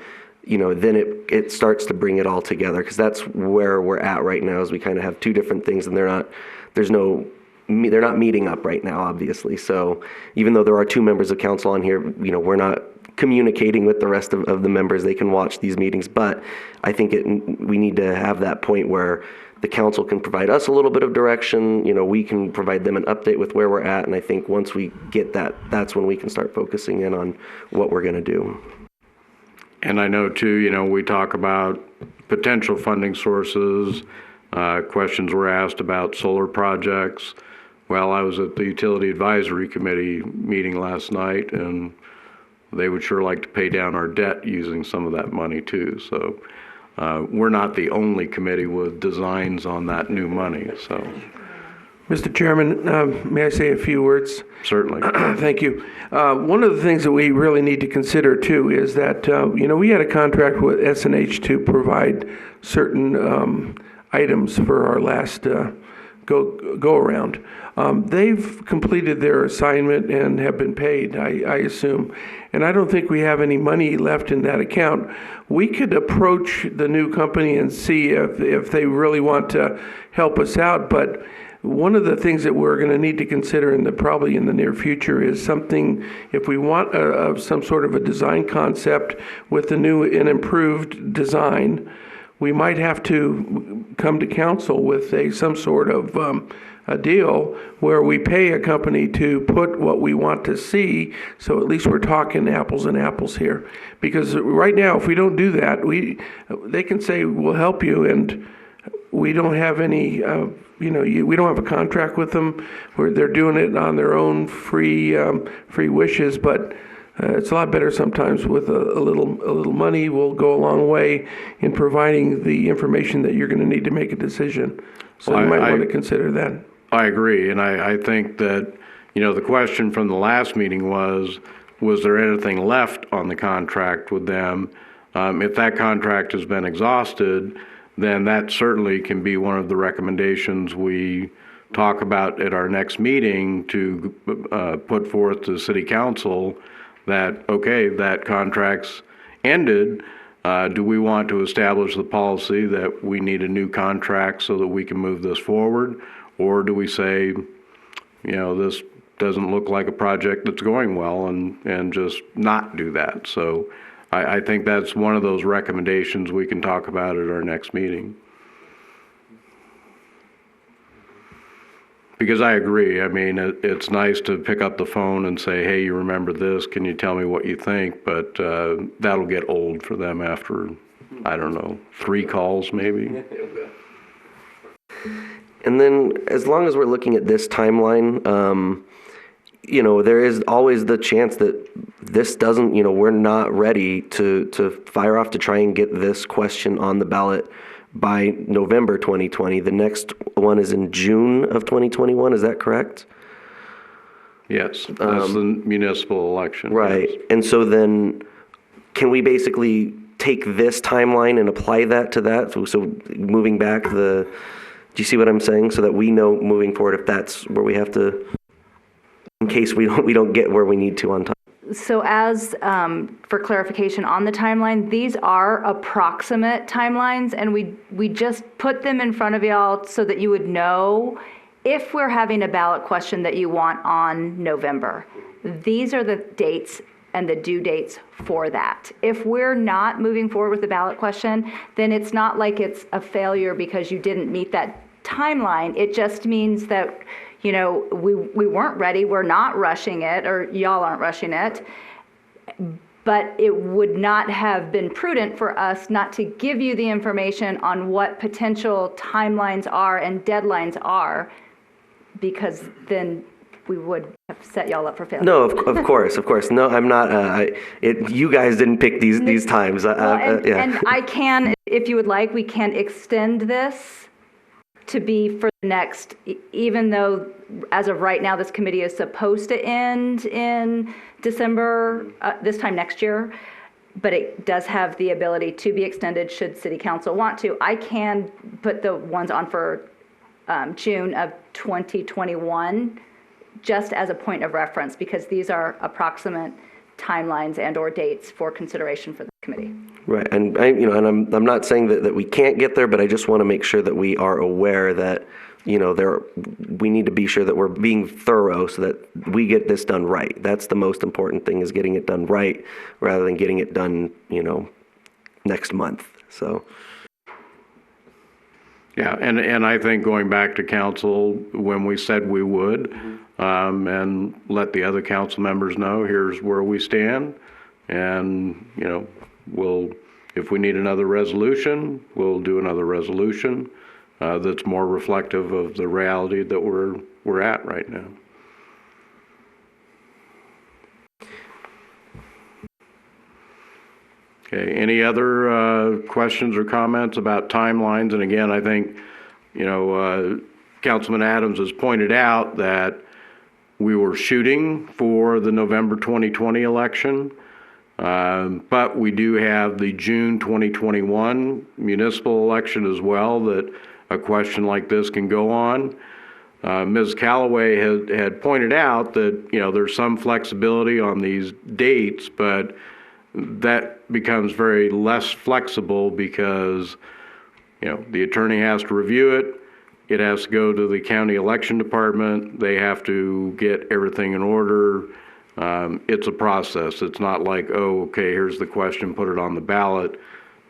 then it starts to bring it all together, because that's where we're at right now, is we kind of have two different things, and they're not meeting up right now, obviously. So even though there are two members of council on here, we're not communicating with the rest of the members. They can watch these meetings, but I think we need to have that point where the council can provide us a little bit of direction. We can provide them an update with where we're at. And I think once we get that, that's when we can start focusing in on what we're going to do. And I know too, we talk about potential funding sources. Questions were asked about solar projects. Well, I was at the Utility Advisory Committee meeting last night, and they would sure like to pay down our debt using some of that money too. So we're not the only committee with designs on that new money. So, Mr. Chairman, may I say a few words? Certainly. Thank you. One of the things that we really need to consider too is that, we had a contract with S&H to provide certain items for our last go around. They've completed their assignment and have been paid, I assume. And I don't think we have any money left in that account. We could approach the new company and see if they really want to help us out. But one of the things that we're going to need to consider probably in the near future is something, if we want some sort of a design concept with the new and improved design, we might have to come to council with some sort of a deal where we pay a company to put what we want to see, so at least we're talking apples and apples here. Because right now, if we don't do that, they can say, we'll help you, and we don't have any, we don't have a contract with them, where they're doing it on their own free wishes, but it's a lot better sometimes with a little money will go a long way in providing the information that you're going to need to make a decision. So you might want to consider that. I agree, and I think that, the question from the last meeting was there anything left on the contract with them? If that contract has been exhausted, then that certainly can be one of the recommendations we talk about at our next meeting to put forth to City Council that, okay, that contract's ended. Do we want to establish the policy that we need a new contract so that we can move this forward? Or do we say, this doesn't look like a project that's going well and just not do that? So I think that's one of those recommendations we can talk about at our next meeting. Because I agree. I mean, it's nice to pick up the phone and say, hey, you remember this? Can you tell me what you think? But that'll get old for them after, 3 calls maybe. And then as long as we're looking at this timeline, there is always the chance that this doesn't, we're not ready to fire off to try and get this question on the ballot by November 2020. The next one is in June of 2021. Is that correct? Yes, that's the municipal election. Right. Yes. And so then can we basically take this timeline and apply that to that? So moving back do you see what I'm saying? So that we know moving forward if that's where we have to, in case we don't get where we need to on time. So as for clarification on the timeline, these are approximate timelines, and we just put them in front of y'all so that you would know if we're having a ballot question that you want on November. These are the dates and the due dates for that. If we're not moving forward with the ballot question, then it's not like it's a failure because you didn't meet that timeline. It just means that we weren't ready, we're not rushing it, or y'all aren't rushing it, but it would not have been prudent for us not to give you the information on what potential timelines are and deadlines are, because then we would have set y'all up for failure. No, of course. No, I'm not. You guys didn't pick these times. Yeah. And I can, if you would like, we can extend this to be for the next, even though as of right now, this committee is supposed to end in December, this time next year, but it does have the ability to be extended should City Council want to. I can put the ones on for June of 2021, just as a point of reference, because these are approximate timelines and or dates for consideration for the committee. Right, and I'm not saying that we can't get there, but I just want to make sure that we are aware that we need to be sure that we're being thorough so that we get this done right. That's the most important thing, is getting it done right rather than getting it done, next month. So. Yeah, and I think going back to council, when we said we would, and let the other council members know, here's where we stand. And, we'll, if we need another resolution, we'll do another resolution that's more reflective of the reality that we're at right now. Okay, any other questions or comments about timelines? And again, I think, Councilman Adams has pointed out that we were shooting for the November 2020 election, but we do have the June 2021 municipal election as well that a question like this can go on. Ms. Callaway had pointed out that, there's some flexibility on these dates, but that becomes very less flexible because, the attorney has to review it. It has to go to the county election department. They have to get everything in order. It's a process. It's not like, oh, okay, here's the question, put it on the ballot.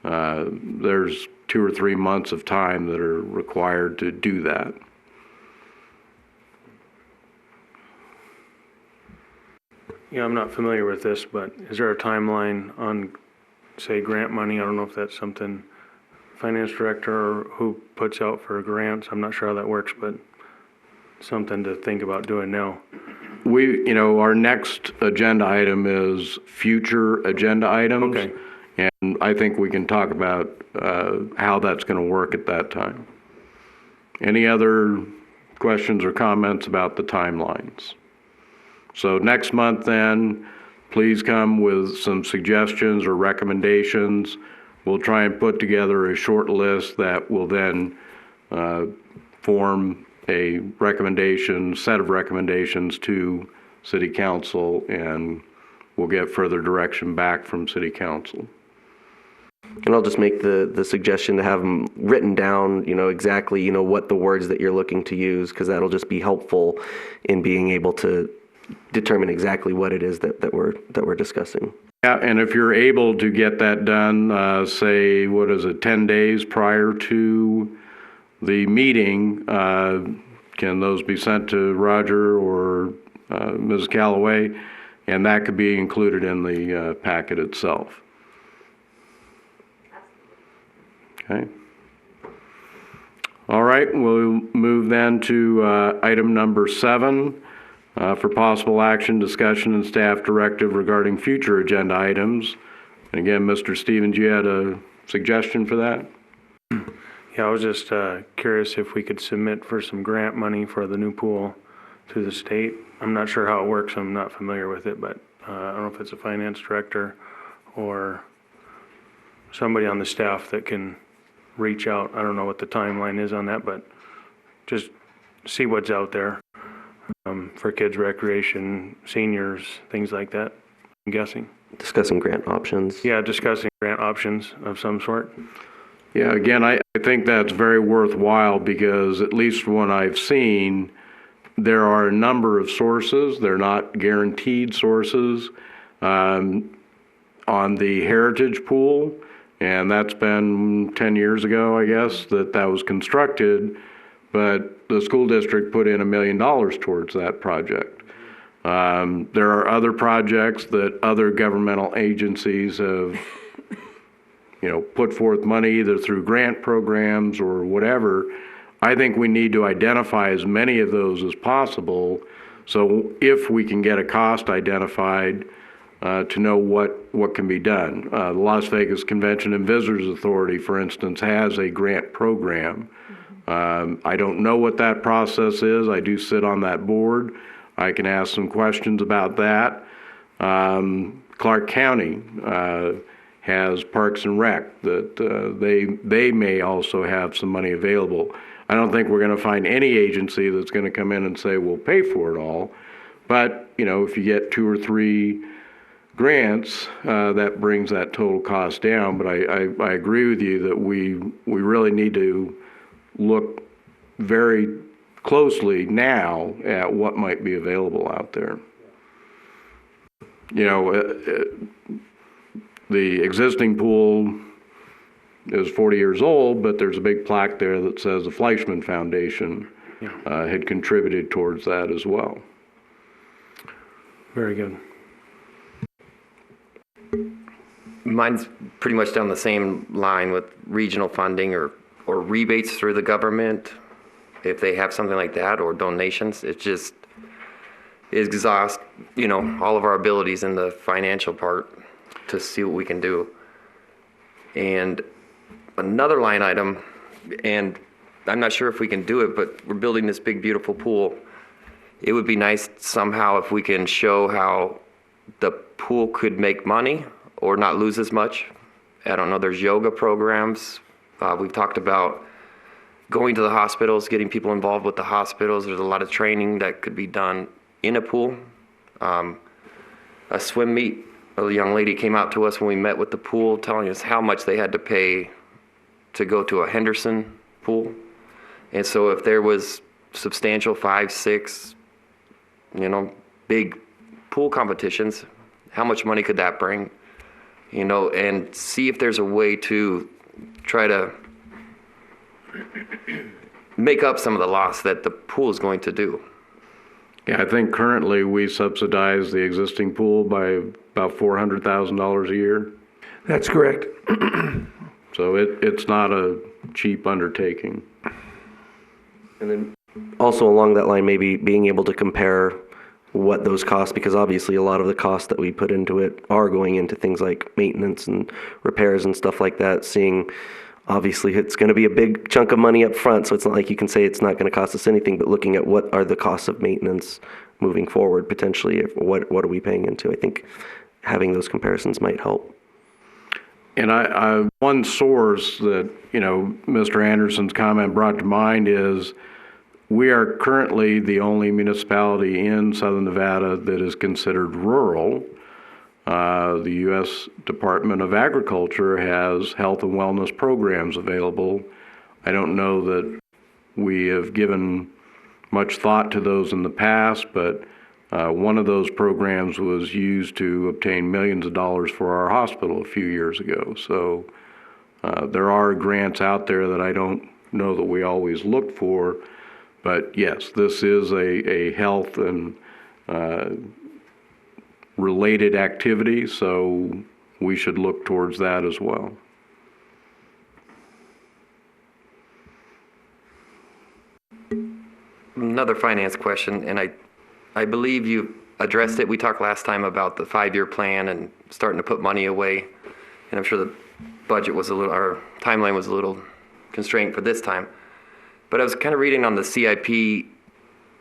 There's 2 or 3 months of time that are required to do that. Yeah, I'm not familiar with this, but is there a timeline on, say, grant money? I don't know if that's something finance director or who puts out for grants. I'm not sure how that works, but something to think about doing now. Our next agenda item is future agenda items. Okay. And I think we can talk about how that's going to work at that time. Any other questions or comments about the timelines? So next month then, please come with some suggestions or recommendations. We'll try and put together a short list that will then form a set of recommendations to City Council, and we'll get further direction back from City Council. And I'll just make the suggestion to have them written down, exactly, what the words that you're looking to use, because that'll just be helpful in being able to determine exactly what it is that we're discussing. Yeah, and if you're able to get that done, say, 10 days prior to the meeting, can those be sent to Roger or Ms. Callaway? And that could be included in the packet itself. Okay. All right, we'll move then to item number 7. For possible action, discussion, and staff directive regarding future agenda items. And again, Mr. Stevens, you had a suggestion for that? Yeah, I was just curious if we could submit for some grant money for the new pool through the state. I'm not sure how it works. I'm not familiar with it, but I don't know if it's a finance director or somebody on the staff that can reach out. I don't know what the timeline is on that, but just see what's out there. For kids' recreation, seniors, things like that, I'm guessing. Discussing grant options. Yeah, discussing grant options of some sort. Yeah, again, I think that's very worthwhile because at least when I've seen, there are a number of sources. They're not guaranteed sources on the heritage pool, and that's been 10 years ago, I guess, that was constructed. But the school district put in $1 million towards that project. There are other projects that other governmental agencies have, put forth money either through grant programs or whatever. I think we need to identify as many of those as possible. So if we can get a cost identified, to know what can be done. The Las Vegas Convention and Visitors Authority, for instance, has a grant program. I don't know what that process is. I do sit on that board. I can ask some questions about that. Clark County has Parks and Rec that they may also have some money available. I don't think we're going to find any agency that's going to come in and say we'll pay for it all. But if you get 2 or 3 grants, that brings that total cost down. But I agree with you that we really need to look very closely now at what might be available out there. You know, the existing pool is 40 years old, but there's a big plaque there that says the Fleischman Foundation had contributed towards that as well. Very good. Mine's pretty much down the same line with regional funding or rebates through the government, if they have something like that, or donations. It just exhausts, you know, all of our abilities in the financial part to see what we can do. And another line item, and I'm not sure if we can do it, but we're building this big, beautiful pool. It would be nice somehow if we can show how the pool could make money or not lose as much. I don't know, there's yoga programs. We've talked about going to the hospitals, getting people involved with the hospitals. There's a lot of training that could be done in a pool. A swim meet, a young lady came out to us when we met with the pool telling us how much they had to pay to go to a Henderson pool. And so if there was substantial 5, 6, you know, big pool competitions, how much money could that bring? You know, and see if there's a way to try to make up some of the loss that the pool is going to do. Yeah, I think currently we subsidize the existing pool by about $400,000 a year. That's correct. So it's not a cheap undertaking. And then also along that line, maybe being able to compare what those costs, because obviously a lot of the costs that we put into it are going into things like maintenance and repairs and stuff like that. Seeing, obviously it's going to be a big chunk of money up front, so it's not like you can say it's not going to cost us anything, but looking at what are the costs of maintenance moving forward, potentially, what are we paying into? I think having those comparisons might help. And one source that, you know, Mr. Anderson's comment brought to mind is we are currently the only municipality in Southern Nevada that is considered rural. The U.S. Department of Agriculture has health and wellness programs available. I don't know that we have given much thought to those in the past, but one of those programs was used to obtain millions of dollars for our hospital a few years ago. So there are grants out there that I don't know that we always look for. But yes, this is a health and related activity, so we should look towards that as well. Another finance question, and I believe you addressed it. We talked last time about the 5-year plan and starting to put money away, and I'm sure the budget was our timeline was a little constrained for this time. But I was kind of reading on the CIP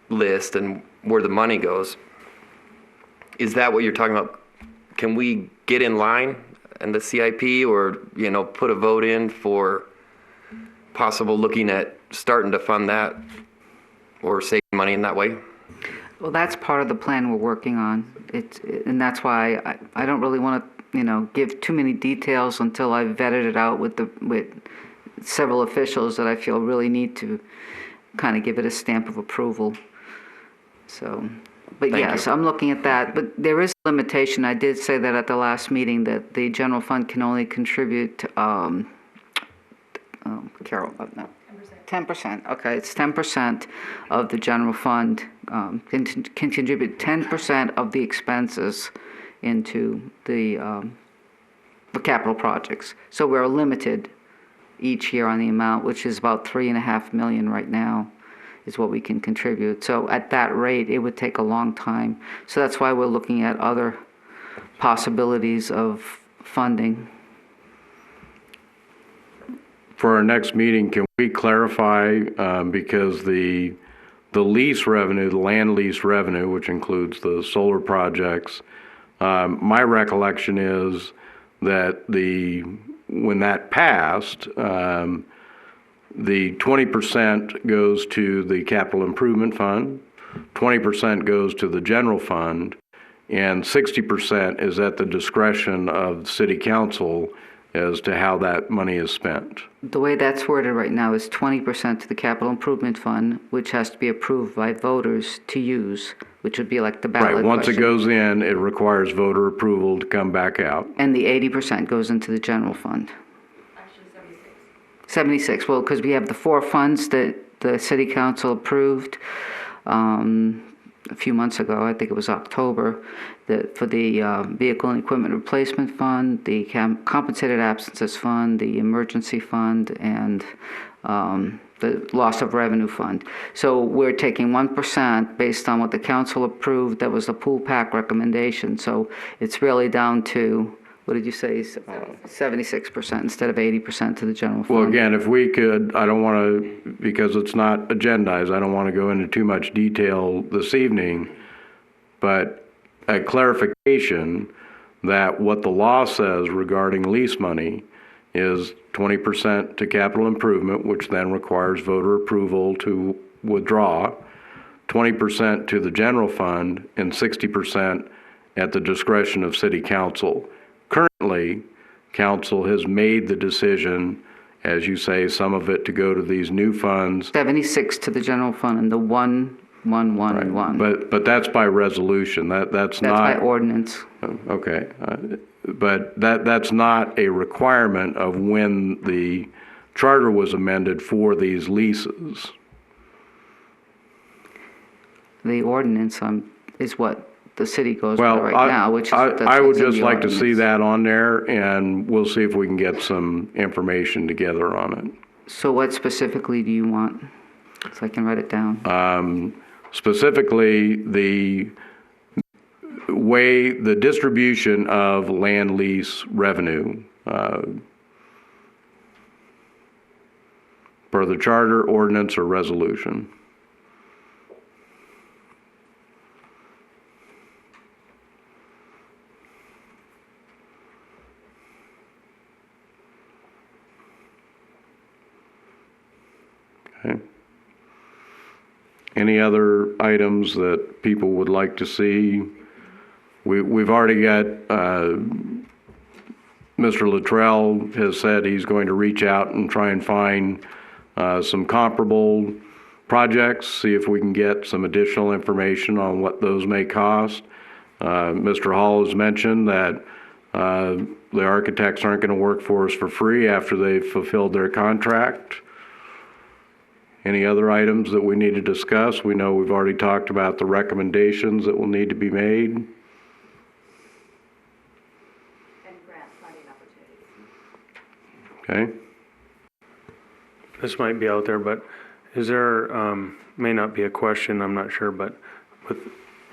list and where the money goes. Is that what you're talking about? Can we get in line in the CIP, or, you know, put a vote in for possible looking at starting to fund that or saving money in that way? Well, that's part of the plan we're working on. And that's why I don't really want to, you know, give too many details until I've vetted it out with several officials that I feel really need to kind of give it a stamp of approval. So, but yes, I'm looking at that. But there is a limitation. I did say that at the last meeting, that the general fund can only contribute, Carol, no. 10%. Okay, it's 10% of the general fund can contribute 10% of the expenses into the capital projects. So we're limited each year on the amount, which is about $3.5 million right now, is what we can contribute. So at that rate, it would take a long time. So that's why we're looking at other possibilities of funding. For our next meeting, can we clarify, because the lease revenue, the land lease revenue, which includes the solar projects, my recollection is that when that passed, the 20% goes to the capital improvement fund, 20% goes to the general fund, and 60% is at the discretion of the city council as to how that money is spent. The way that's worded right now is 20% to the capital improvement fund, which has to be approved by voters to use, which would be like the ballot Right, once it question. goes in, it requires voter approval to come back out. And the 80% goes into the general fund. Actually, 76. 76, well, because we have the 4 funds that the city council approved a few months ago, I think it was October, for the Vehicle and Equipment Replacement Fund, the Compensated Absences Fund, the Emergency Fund, and the Loss of Revenue Fund. So we're taking 1% based on what the council approved. That was the pool pack recommendation. So it's really down to, what did you say, 76% instead of 80% to the general fund? Well, again, if we could, I don't want to, because it's not agendized, I don't want to go into too much detail this evening, but a clarification that what the law says regarding lease money is 20% to capital improvement, which then requires voter approval to withdraw, 20% to the general fund, and 60% at the discretion of city council. Currently, council has made the decision, as you say, some of it to go to these new funds. 76 to the general fund and the 1. But that's by resolution. That's not. That's by ordinance. Okay. But that's not a requirement of when the charter was amended for these leases. The ordinance is what the city goes by Well, right now, which is. I would just like to see that on there, and we'll see if we can get some information together on it. So what specifically do you want? So I can write it down. Specifically, the way the distribution of land lease revenue per the charter, ordinance, or resolution. Okay. Any other items that people would like to see? We've already got, Mr. Luttrell has said he's going to reach out and try and find some comparable projects, see if we can get some additional information on what those may cost. Mr. Hall has mentioned that the architects aren't going to work for us for free after they've fulfilled their contract. Any other items that we need to discuss? We know we've already talked about the recommendations that will need to be made. And grant funding opportunities. Okay. This might be out there, but is there, may not be a question, I'm not sure, but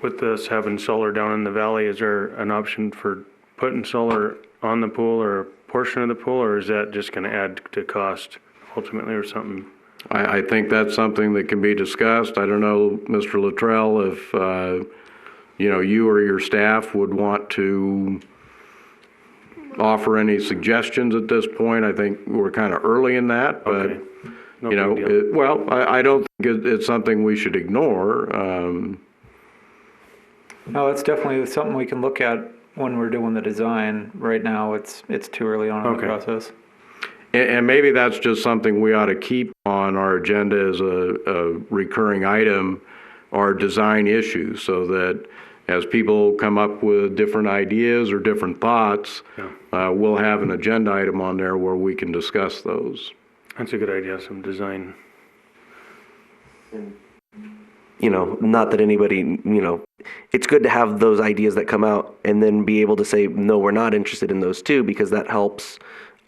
with this having solar down in the valley, is there an option for putting solar on the pool or a portion of the pool, or is that just going to add to cost ultimately or something? I think that's something that can be discussed. I don't know, Mr. Luttrell, if, you or your staff would want to offer any suggestions at this point. I think we're kind of early in that, but, Okay. No big deal. I don't think it's something we should ignore. No, it's definitely something we can look at when we're doing the design. Right now, it's too early on in the Okay. process. And maybe that's just something we ought to keep on our agenda as a recurring item, our design issues, so that as people come up with different ideas or different thoughts, we'll have an agenda item on there where we can discuss those. That's a good idea, some design. Not that anybody, it's good to have those ideas that come out and then be able to say, no, we're not interested in those too, because that helps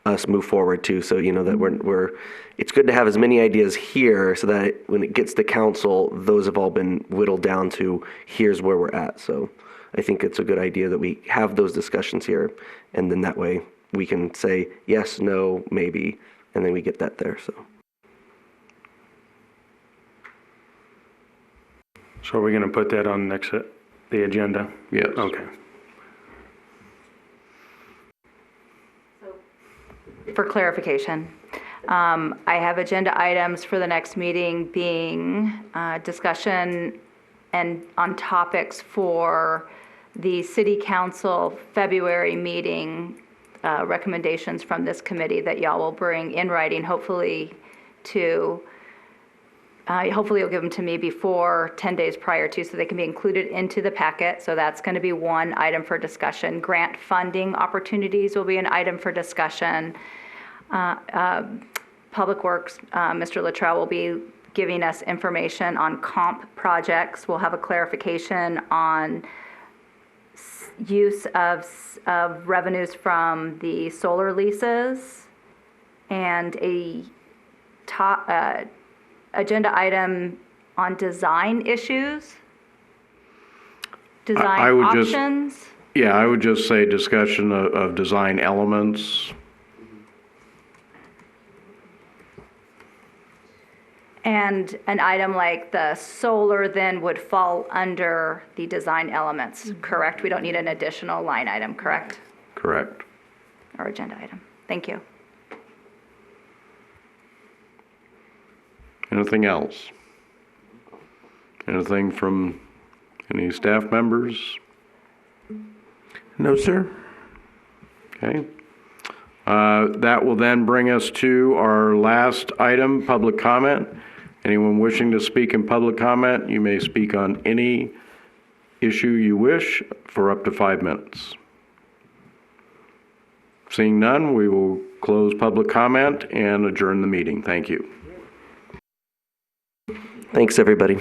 us move forward too. So, that it's good to have as many ideas here so that when it gets to council, those have all been whittled down to here's where we're at. So I think it's a good idea that we have those discussions here. And then that way we can say yes, no, maybe, and then we get that there. So are we going to put that on the agenda? Yes. Okay. For clarification, I have agenda items for the next meeting being discussion and on topics for the city council February meeting recommendations from this committee that y'all will bring in writing, hopefully you'll give them to me before 10 days prior to, so they can be included into the packet. So that's going to be one item for discussion. Grant funding opportunities will be an item for discussion. Public Works, Mr. Luttrell will be giving us information on comp projects. We'll have a clarification on use of revenues from the solar leases, and a agenda item on design issues, design I would options. I would just say discussion of design elements. And an item like the solar then would fall under the design elements, correct? We don't need an additional line item, correct? Correct. Or agenda item. Thank you. Anything else? Anything from any staff members? No, sir. Okay. That will then bring us to our last item, public comment. Anyone wishing to speak in public comment, you may speak on any issue you wish for up to 5 minutes. Seeing none, we will close public comment and adjourn the meeting. Thank you. Thanks, everybody.